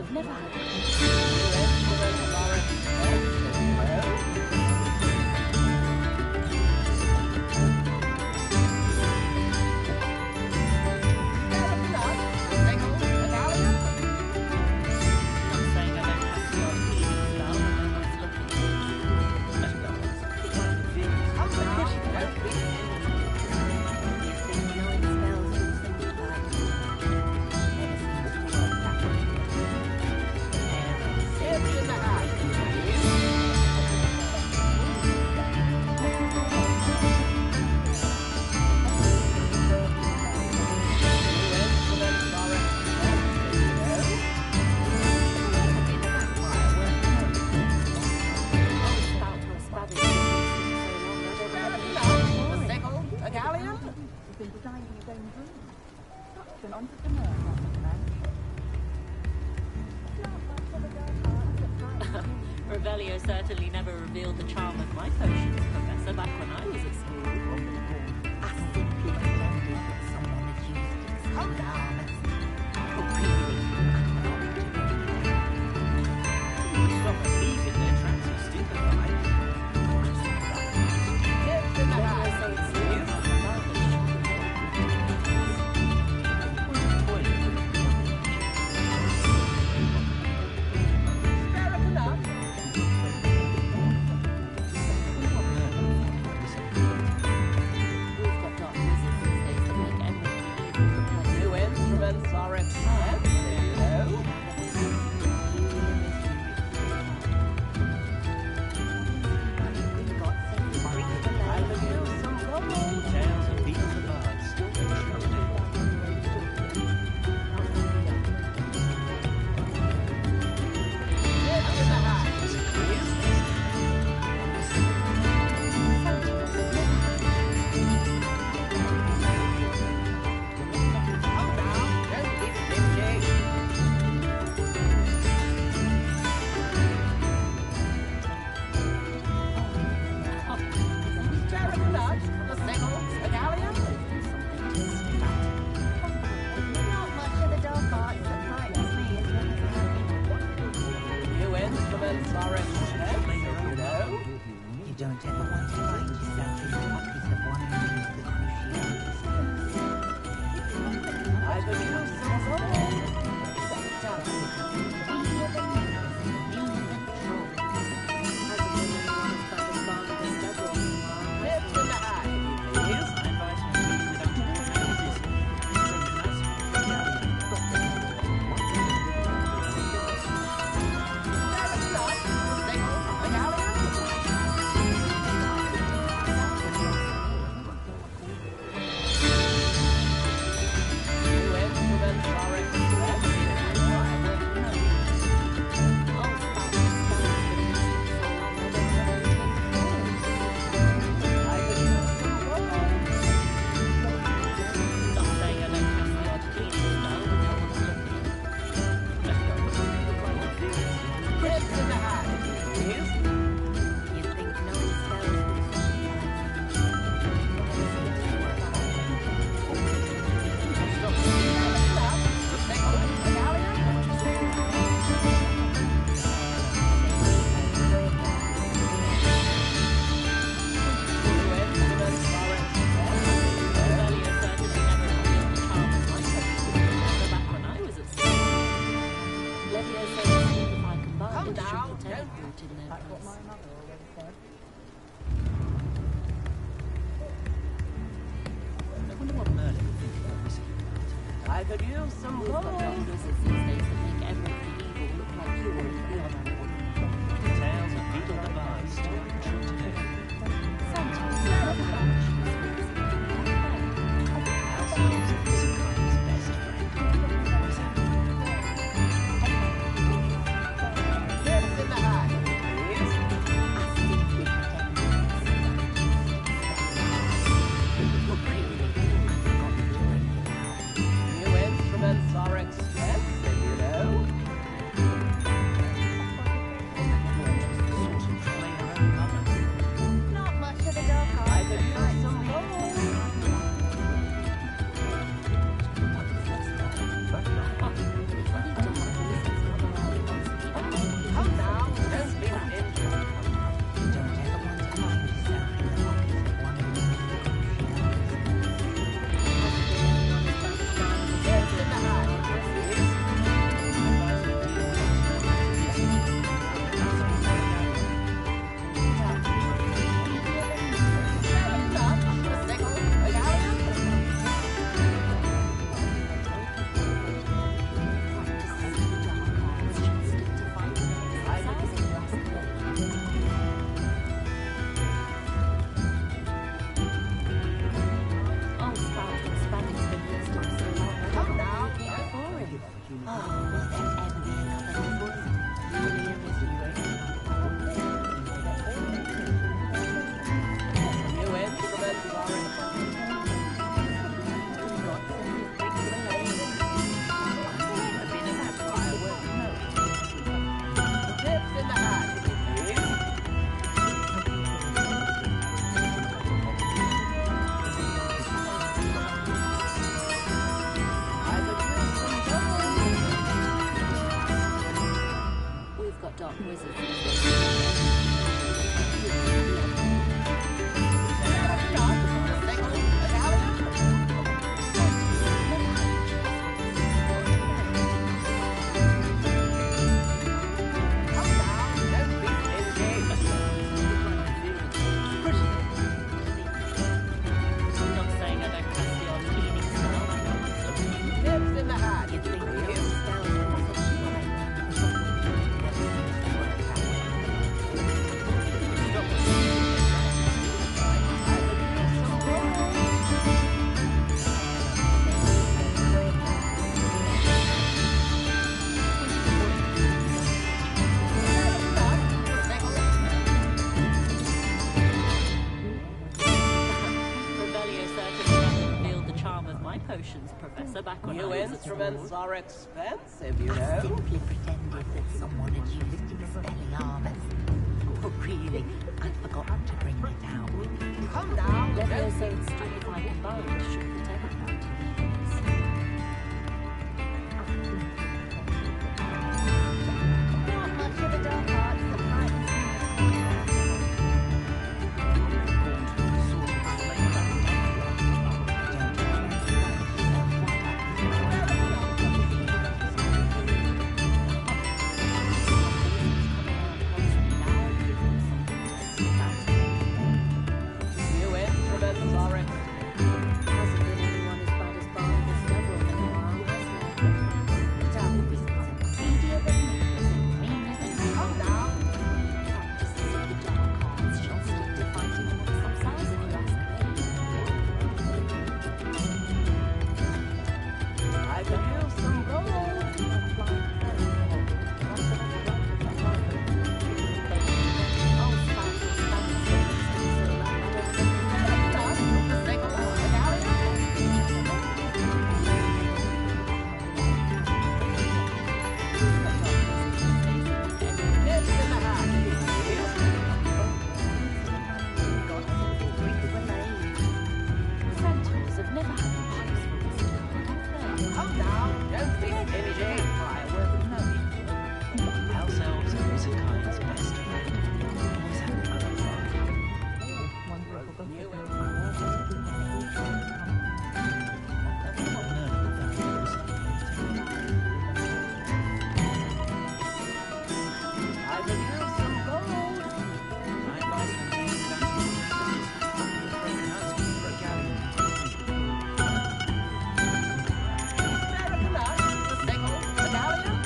have never had. Revelio certainly never revealed the charm of my potions, Professor, back when I was at school. I simply pretended that someone had used it. Oh, no. Oh, really? Stop believing their tracks are stupefied. I could use some gold. These days that make everything evil look like you were beyond. Tales of Beetle the Bard still true today. New instruments are expensive. We've got dark wizards. Not saying I don't cast the odd healing spell. Tips in the hat. Revelio certainly never revealed the charm of my potions, Professor, back when I New was at instruments school. are expensive, you know. Simply pretended that someone had used Expelliarmus. Oh, really? I'd forgotten to bring it out with me. Come now. Revelio said strength like a bow should protect you. Not much of a dark art that might New instruments are expensive. Hasn't been anyone as bad as Barney the Snuggler in a while, has there? dark wizards. Greedier than knickers and meaner than Come now. Practices of the dark arts shall stick to fighting amongst themselves if you ask me. I could use some gold. Tips in the hat. Centaurs have never had much use for wisdom, have they? Come now. Don't be stingy. I will know you. House elves and wizard kind's best friend. Always have a good laugh. I could use some gold. I advise you to use that asking for a galleon. American art, the sickle, the galleon.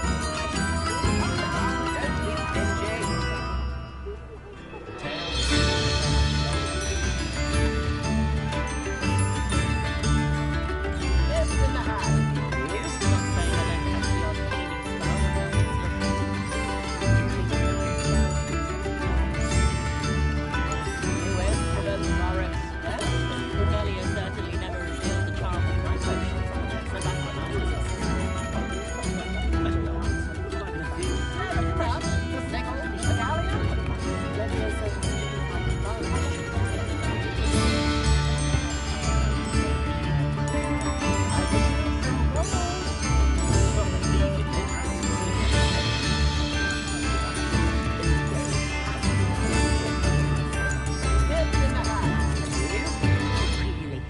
Come now. Don't be stingy. Tips in the hat. Please. Not saying I don't cast the odd healing New instruments are expensive. spell. Revelio certainly never revealed the charm of my potions, Professor, back when I was at school. American art, the sickle, the galleon. Revelio said strength like a bow should protect you. I could use some gold. Tips in the hat. Please. really.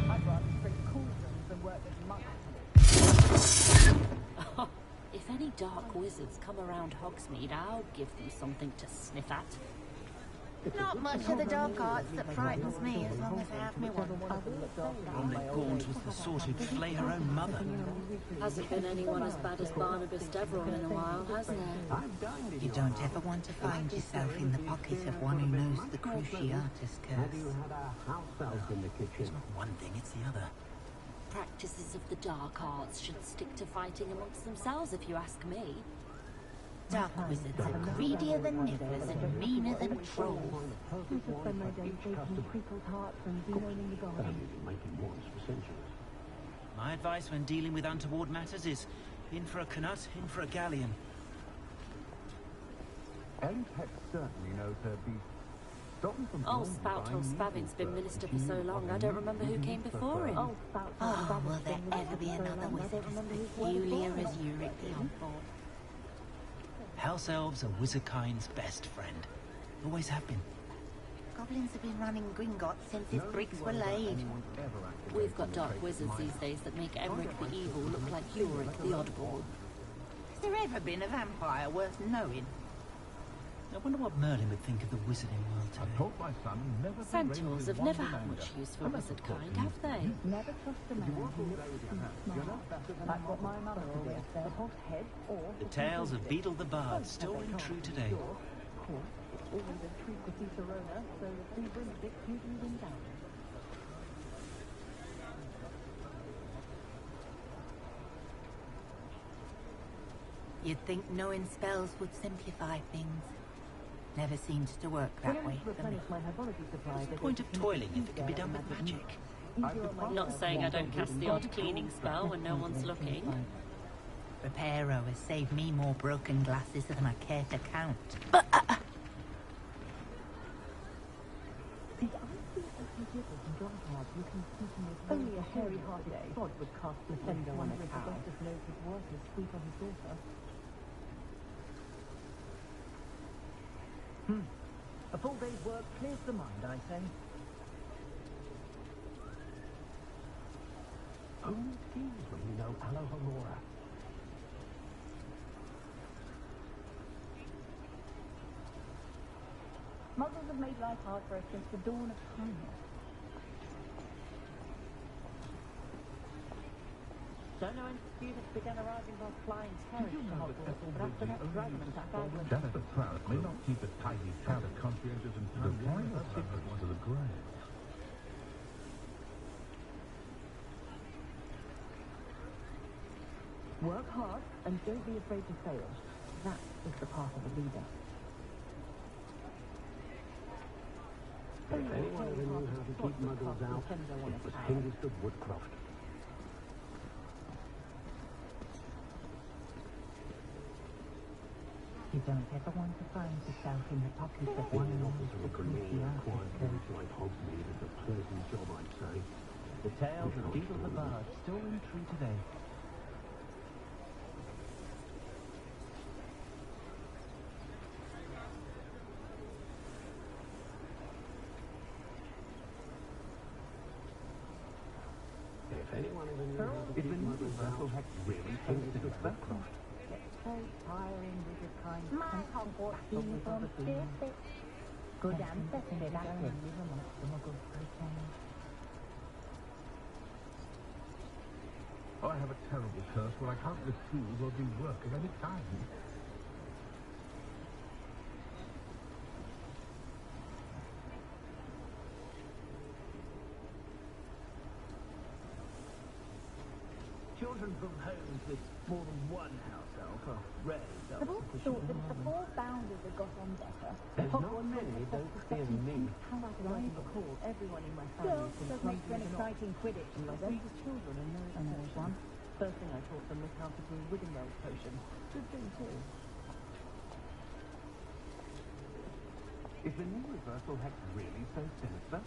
I'd rather drink cauldrons than work with monks. If any dark wizards come around Hogsmeade, I'll give them something to sniff at. Not much of the dark arts that frightens me as long as I have me one. Omelette Gaunt was the sort who'd flay her own mother. Hasn't been anyone as bad as Barnabas Deverell in a while, has there? You don't ever want to find yourself in the pocket of one who knows the Cruciatus curse. It's not one thing, it's the other. Practices of the dark arts should stick to fighting amongst themselves, if you ask me. Dark wizards are greedier than nippers and meaner than trolls. My advice when dealing with untoward matters is in for a Canut, in for a galleon. Ellen Peck certainly knows her beast. Old Spout or Spavin's been minister for so long, I don't remember who came before him. Oh, will there ever be another wizard as peculiar as Uric the Oddball? House elves are wizardkind's best friend. Always have been. Goblins have been running Gringotts since his bricks were laid. We've got dark wizards these days that make Emmerich the Evil look like Uric the Oddball. Has there ever been a vampire worth knowing? I wonder what Merlin would think of the wizarding world today. Centaurs have never had much use for wizard kind, have they? Never trust a man who looks too smart. Like what my mother always said, head or... The tales of Beetle the Bard still ring true today. Always a treat to see Sirona, so the three broomsticks usually win down. You'd think knowing spells would simplify things. Never seems to work that way for me. What's the point of toiling if it can be done with magic? Not saying I don't cast the odd cleaning spell when no one's looking. Reparo has saved me more broken glasses than I care to count. Only a hairy-hearted sod would cast Defender on a cow. Augustus knows his work is sweet on his daughter. A full day's work clears the mind, I say. Only sees when you know Alohomora. Muggles have made life hard for us since the dawn of time. Don't know when students began arriving by flying carriage to Hogwarts, but after that dragon attack, I went... That's the Proud may not keep a tidy count of conscientious and the final secrets to the grave. Work hard and don't be afraid to fail. That is the path of a leader. If anyone ever knew how to keep muggles out, it was Hengist of Woodcroft. You don't ever want to find yourself in the pocket of one officer of the law required words like Hogsmeade is a pleasant job, I'd say. The tales of Beetle the Bard still ring true today. If anyone ever knew how to keep muggles out, really Hengist of Woodcroft. Very tiring with your kind. My Hogwarts uniform still fits. Good ancestry, that's it. I have a terrible curse where I can't refuse or do work of any kind. Children from homes with more than one house elf are rarely I've always thought that if the four founders had got on better, There's not many don't fear me. I recall everyone in my family doesn't make for an exciting Quidditch. And my oldest children and there's one. First thing I taught them was how to do Wiggenweld potion. Good thing too. Is the new reversal hex really so sinister?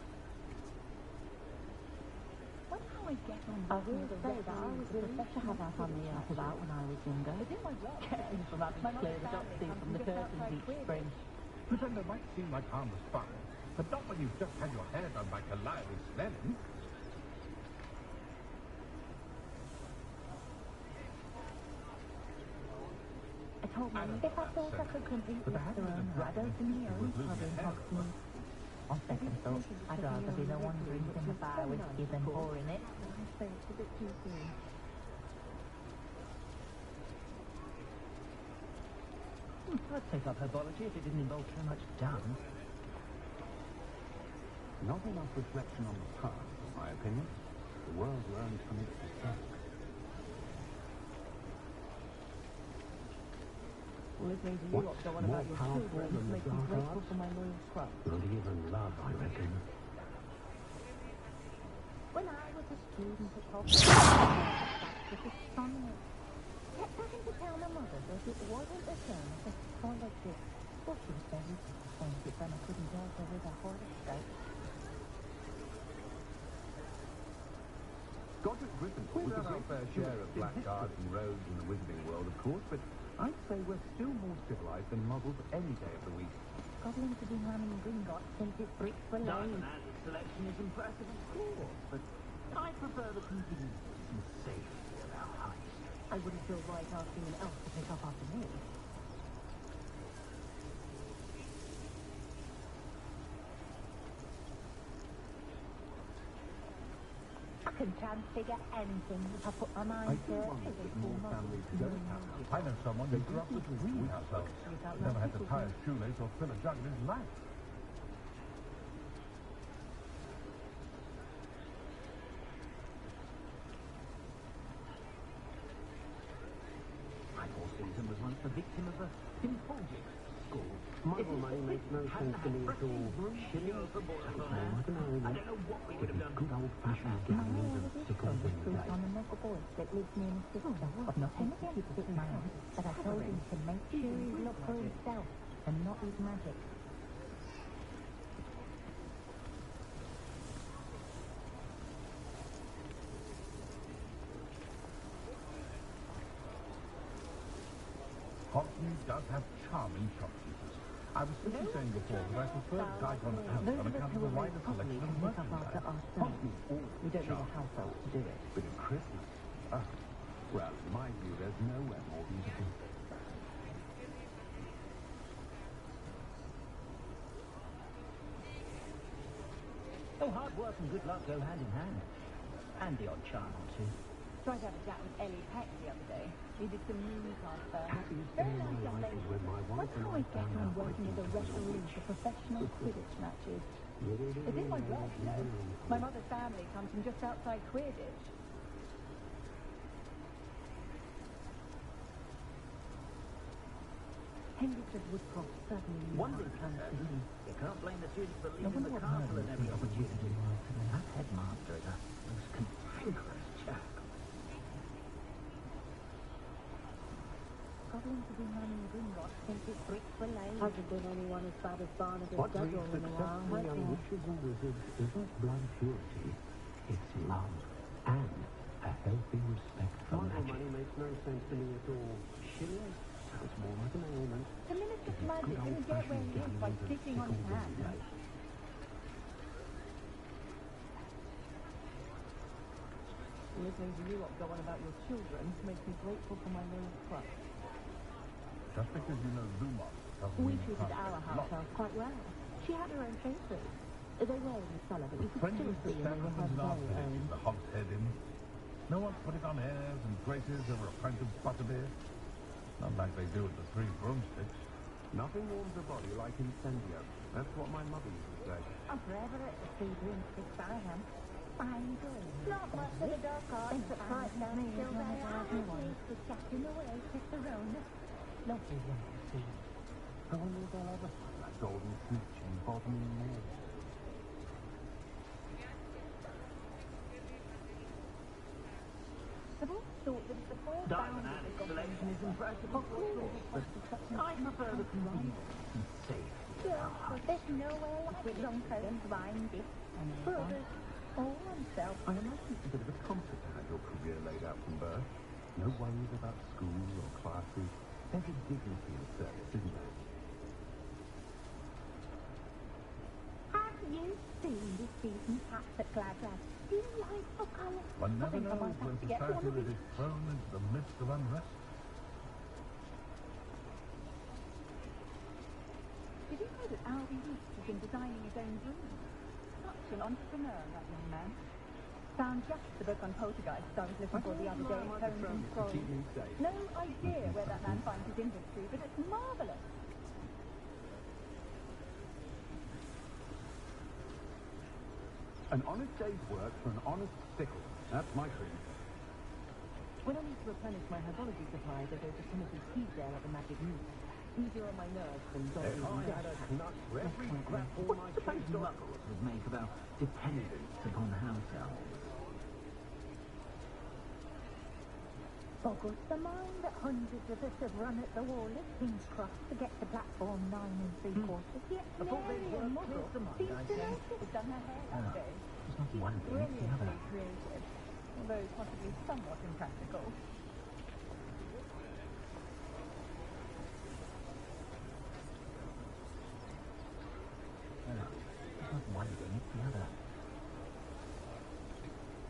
I will say that I was really to have that on the earth about when I was younger. Getting from having to clear the dusty from the curtains each spring. Pretend it might seem like harmless fun, but not when you've just had your hair done by Calliope Snelling. I told my if I thought I could compete with Throne, I don't think he owns Robin Hogsmeade. On second thought, I'd rather be the one drinking the fire whiskey than pouring it. I say it's a bit too soon. I'd take up herbology if it didn't involve too much dung. Not enough reflection on the past, in my opinion. The world learns from its mistakes. Listening to you lot go on about your children makes me grateful for my loyal crop. Not even love, I reckon. When I was a student at Hogwarts, I was astronomy. Kept having to tell my mother that it wasn't a turn of astrology. Well, she was very disappointed when I couldn't help her with a horoscope. Godric Gryffindor was a great fair share of blackguards and rogues in the wizarding world, of course, but I'd say we're still more civilized than muggles any day of the week. Goblins have been running Gringotts since its bricks were laid. Diagonal's selection is impressive, of course, but I prefer the convenience and safety of our height. I wouldn't feel right asking an elf to pick up after me. I can't figure anything if I put my I mind do to it. wonder that more families don't have houses. I know someone who grew up with three households. Never had to tie a shoelace or fill a jug in his life. My poor Susan was once the victim of a symphonic school. Muggle money makes no sense to me at all. Shillings? I don't know what we would have done. Good old-fashioned gamblers and sickles in the day. On a mega boy that lives near my sister. I've nothing against it, man, but I told him to make sure he looked for himself and not his magic. Hogsmeade does have charming shopkeepers. I was simply saying before that I prefer Diagon House on account of the wider selection of merchandise. Hogsmeade always We don't need a charming. house elf to do it. But at Christmas, well, in my view, there's nowhere more beautiful. Oh, hard work and good luck go hand in hand. And the odd charm or two. Tried to have a chat with Ellie Peck the other day. We did some moon class there. Happiest Very day of nice my young life lady. is when my wife What's and how I I get found on out working as a referee for professional Quidditch matches? It's in my blood, you know. My mother's family comes from just outside Quidditch. Hendrix of Woodcroft certainly knew how Wondering to turn city. You can't blame the students for No leaving wonder the what castle Merlin at every thinks of opportunity. you. That headmaster is a most cantankerous chap. Goblins have been running Gringotts since its bricks were laid. Hasn't been anyone as bad as Barnabas What breeds Duggan in a while, successful has young he? witches and wizards isn't blood purity, it's love and a healthy respect for magic. Money makes no sense to me at all. Shillings? Sounds more like an ailment. The Minister's magic didn't get where he is by sitting on his hands. Listening to you lot go on about your children makes me grateful for my loyal crop. Just because you know Lumos doesn't We mean you treated can't our get house lost. elf quite well. She had her own traces. They were in the cellar, but you could Plenty still of see and they were her Stephen's last very village, own. the Hogshead Inn. No one put it on airs and graces over a pint of butterbeer. Not like they do at the Three Broomsticks. Nothing warms a body like incendio. That's what my mother used to say. I'm forever at the Three Broomsticks, I am. I'm good. Not much of the dark arts. Thanks for fighting down here. Still very happy for chatting away with the Rona. Lovely young to see. I wonder if I'll ever find that golden snitch in Bodmin Moor. I've always thought that if the four Diagonal's selection is impressive, of course, but I prefer the convenience and safety of our height. There's nowhere like Longcoat Vine Dip. For others, all oneself. I imagine it's a bit of a comfort to have your career laid out from birth. No worries about school or classes. There's a dignity in service, isn't there? Have you seen this season's hats at Gladglass? Delightful colour. One never I think I knows might have when to get one society of is these. thrown into the midst of unrest. Did you know that how he has been designing his own room. Such an entrepreneur, that young man. Found just the book on poltergeists I was looking for the other day at Holmes and Scrolls. No idea where that man finds his inventory, but it's marvellous. An honest day's work for an honest sickle. That's my creed. When I need to replenish my herbology supplies, I go to Timothy's tea there at the Magic Meat. Easier on my nerves than dollies If I and had a dash. nut for every crap all my kids knuckles would make about dependence upon house elves. Boggles the mind that hundreds of us have run at the wall of King's Cross to get to platform 9 3/4. Yet I thought Mary they'd and worked Model the mind, seems I to think. notice. She's done her hair that day. It's not one thing, it's the other. Brilliantly creative, although possibly somewhat impractical. It's not one thing, it's the other.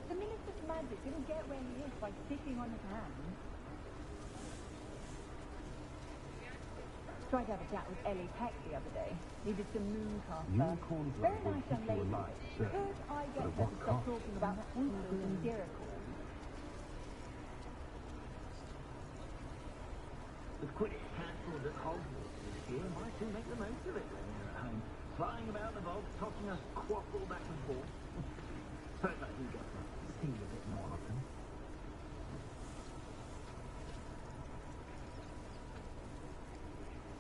The Minister's magic didn't get where he is by sitting on his hands. Tried to have a chat with Ellie Peck the other day. Needed some mooncastle. Unicorn Very blood will nice keep young you lady. alive, sir. Could I get But at her what to stop cost? talking about swoopers and diracles? The Quidditch cancelled at Hogwarts this year might do make the most of it when you're at home. Flying about the bogs, tossing us quaffle back and forth. Suppose I do get to see a bit more of them.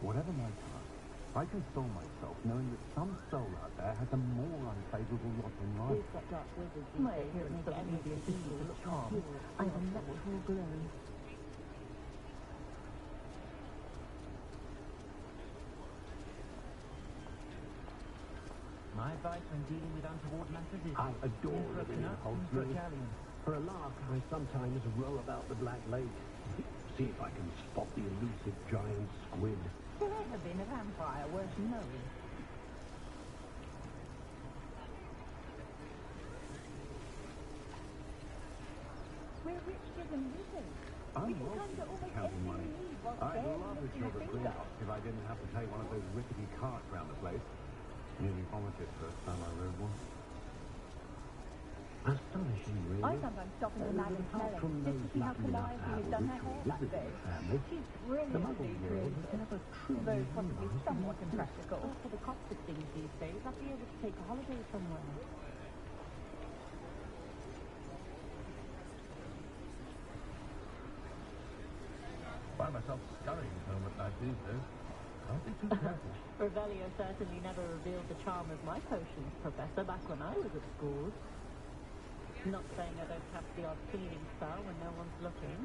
Whatever my task, I console myself knowing that some soul out there has a more unfavourable lot in life. We've got dark wizards these days that make any of the officials look charm. I have a natural glow. My advice when dealing with untoward matters is... I adore living in Hogwarts. For a lark, I sometimes row about the Black Lake. See if I can spot the elusive giant squid. Has there ever been a vampire worth knowing? We're richer than wizards. I'm We can well come to almost counting everything money. we need while I'd barely love a lifting job a at finger. Gringotts if I didn't have to take one of those rickety carts round the place. Nearly vomited first time I rode one. Astonishing, really. I sometimes stop in the Madam apart Helen from just to those see how lucky enough Calliope to have has done her ritual hair that wizards in day. the family, She's the brilliantly Muggle world has creative, never truly although possibly realised somewhat the impractical. For the cost of things these days, I'd be able to take a holiday somewhere. Find myself scurrying home at night these days. I'll be too careful. Revelio certainly never revealed the charm of my potions, Professor, back when I was at school. Not saying I don't have the odd cleaning spell when no one's looking.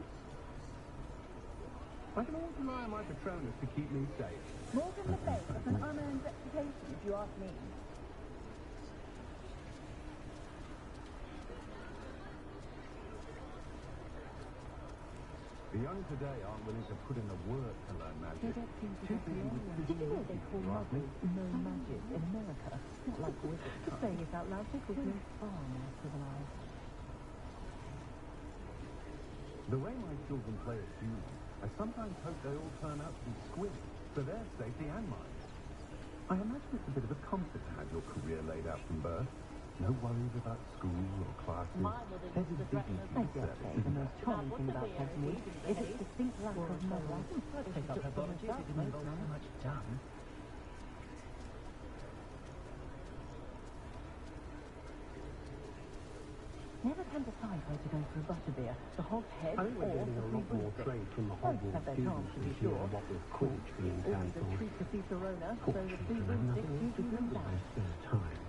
I can always rely on my Patronus to keep me safe. More than the base of an unearned reputation, if you ask me. The young today aren't willing to put in the work to learn magic. Too busy with Did you know physical they call if you ask me. muggles no magic in America? Not like wizards. Just saying it out loud just gives me far more civilized. The way my children play at June, I sometimes hope they all turn out to be squid for their safety and mine. I imagine it's a bit of a comfort to have your career laid out from birth. No worries about school or classes. There's a dignity I to dare service, say the isn't there? most charming thing about Cosmere is its distinct lack of moral. I'd take up herbology if it didn't involve so much dung. Never can decide where to go for a butterbeer, the hog's head I think or we're getting the a free lot more broomstick. trade from the Both have Hogwarts their students charms, to be this year, sure. what with Quidditch being Or the cancelled. treat to see Corona, so the Fortunately, free I have broomstick nothing else to usually do wins with out. my spare time.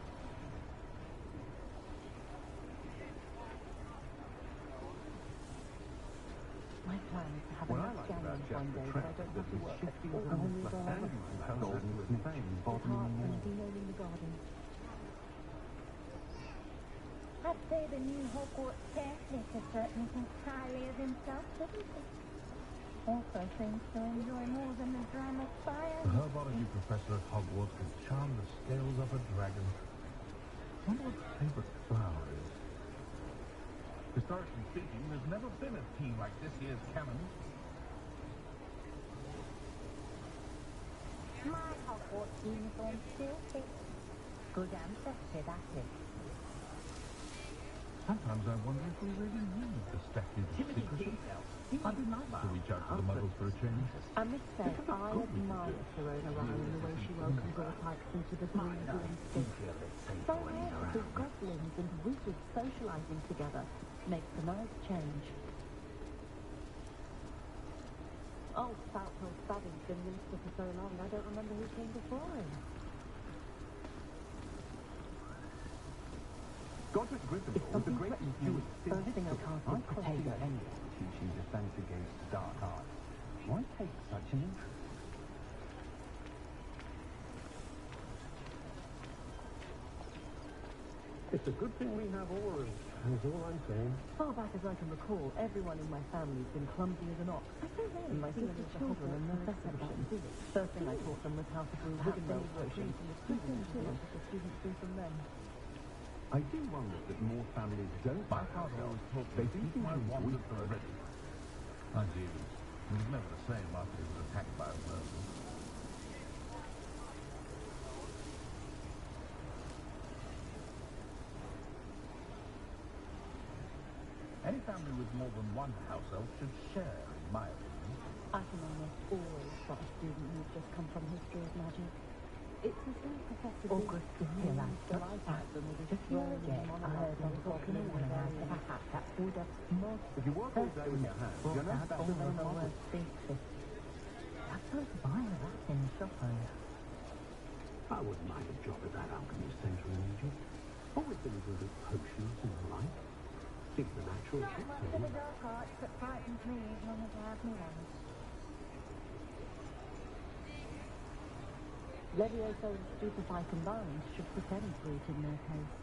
My plan is to have What I enough like about galleons Jack one the day that I Trap don't is have to his work at shifting all. from Only the go sand out my with golden his fame heart bothering and me. denailing the garden. I'd say the new Hogwarts caretaker certainly thinks highly of himself, doesn't he? Also seems to enjoy more than the drama of fire. The herbology professor at Hogwarts can charm the scales off a dragon. I wonder what his favourite flower is. Historically speaking, there's never been a team like this year's canon. My Hogwarts uniform still fits. Good answer to that is. Sometimes I wonder if we really need the speculative secrecy. I'd be nice to reach out to the Muggles for a change. I must say, I admire Sirona Ryan and the way she welcomes all types into the Green Stick. So rare to see goblins and wizards socialising together makes a nice change. Oh, Southhill Spavin's been Minster for so long, I don't remember who came before him. Godric Gryffindor was the greatest Jewish First thing I can't I potato. consider anyone teaching defense against dark arts. Why take such an interest? It's a good thing we have auras, is all I'm saying. Far back as I can recall, everyone in my family's been clumsy as an ox. And my sister's children are no exception. First thing I taught them was how to brew wiggenweld potions. The students do from them. I do wonder that more families don't buy ourselves. They think my wanders already. I do. It was never the same after it was attacked by a person. Any family with more than one house elf should share, in my opinion. I can almost always spot a student who's just come from history of magic. It's as though Professor August is here, lads. Just the other day, I heard them talking in one out of a hat that would have most If you work all day with your hands, you're no better than a model. That's so fine, that's in the shop owner. I wouldn't mind a job at that alchemy centre in Egypt. Always been good at potions and the like. Think the natural Not shit, much of the dark arts that frightens me as long as I have my ones. Levioso and Stupefy combined should pretend fruit in their case.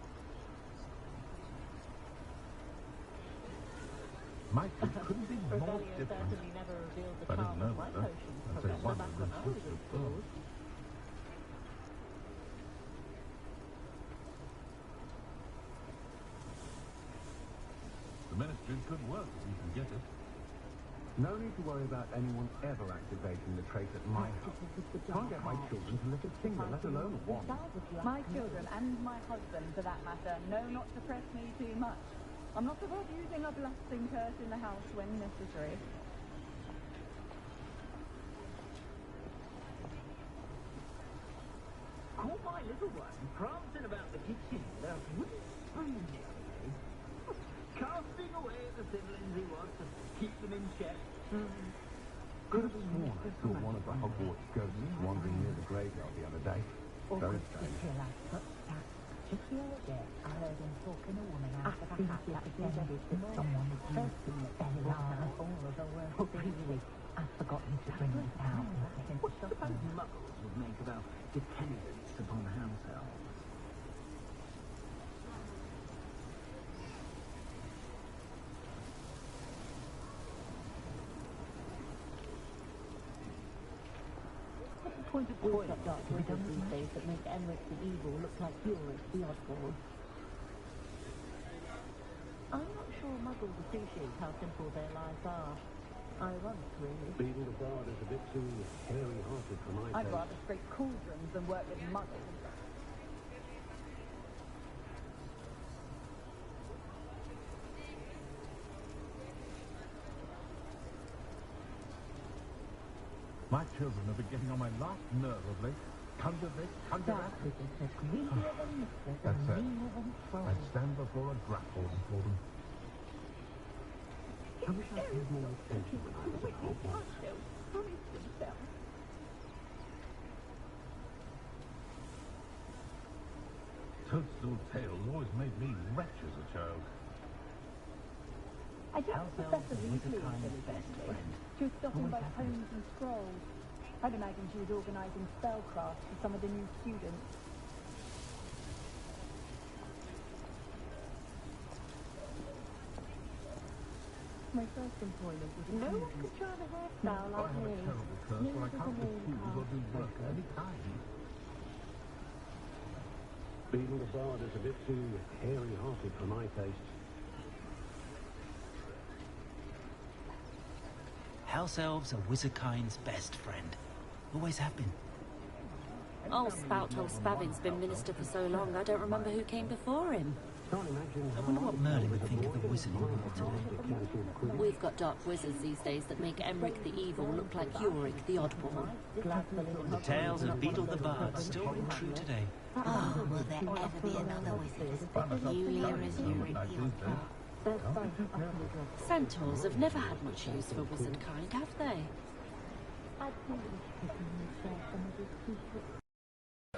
My kids couldn't be more Revelio different. certainly never revealed the I didn't charm know of my that. potions, I'd say Professor, one back of when them I was was at school. The Ministry's good work if you can get it. No need to worry about anyone ever activating the trait at my house. Can't get my children to lift a finger, let alone one. My children and my husband, for that matter, know not to press me too much. I'm not above using a blasting curse in the house when necessary. Caught my little one prancing about the kitchen with a wooden spoon the other day. Casting away at the siblings he was to keep them in check. Could have sworn I saw one of the Hogwarts ghosts wandering near the graveyard the other day. Very strange. Just the other day, I heard him talking a woman out of a hat that pretended that someone had used him very long and all of the worst things. I've forgotten to bring it down. What do you suppose muggles would make about dependence upon house elves? Point of toilet dark windows these days that make Emmerich the Evil look like Ulrich the Oddball. I'm not sure muggles appreciate how simple their lives are. Ironic, really. Beating the bard is a bit too hairy-hearted for my I'd taste. rather scrape cauldrons than work with muggles. My children have been getting on my last nerve of late. Conjure this, conjure that. That's it. I'd stand before a grapple for them. I wish I paid more attention when I was at Hogwarts. Toadstool tales always made me wretch as a child. I guess Professor Weasley is best friend. She was stopping by tomes and scrolls. I'd imagine she was organising spellcraft for some of the new students. My first employment was no one could try the hairstyle I like have a me. terrible curse where I can't lift tools or do work of any kind. Beating the bard is a bit too hairy-hearted for my taste. House elves are wizardkind's best friend. Always have been. Old Spout-Hole Spavin's been minister for so long, I don't remember who came before him. I wonder what Merlin would think of the wizarding world today. We've got dark wizards these days that make Emmerich the Evil look like Yorick the Oddball. The tales of Beetle the Bard still ring true today. Oh, will there ever be another wizard as peculiar as Yorick the Oddball? Centaurs have never had much use for wizard kind, have they?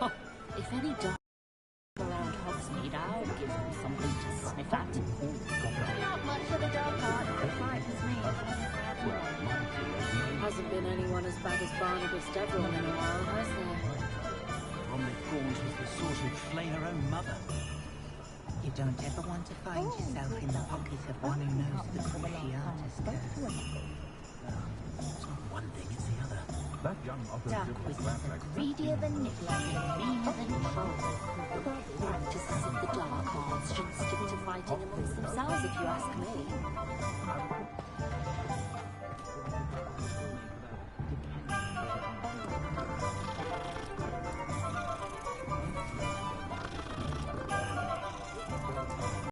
Oh, if any dark around Hogsmeade, I'll give them something to sniff at. Not much of the dark art that frightens me. Hasn't been anyone as bad as Barnabas Deverell in a while, has there? Bromley Grange was the sort who'd flay her own mother. You don't ever want to find yourself in the pocket of one who knows the Cruciatus curse. It's not one thing, it's the other. Dark wizards are greedier than niblets and meaner than trolls. Practices of the dark arts should stick to fighting amongst themselves, if you ask me.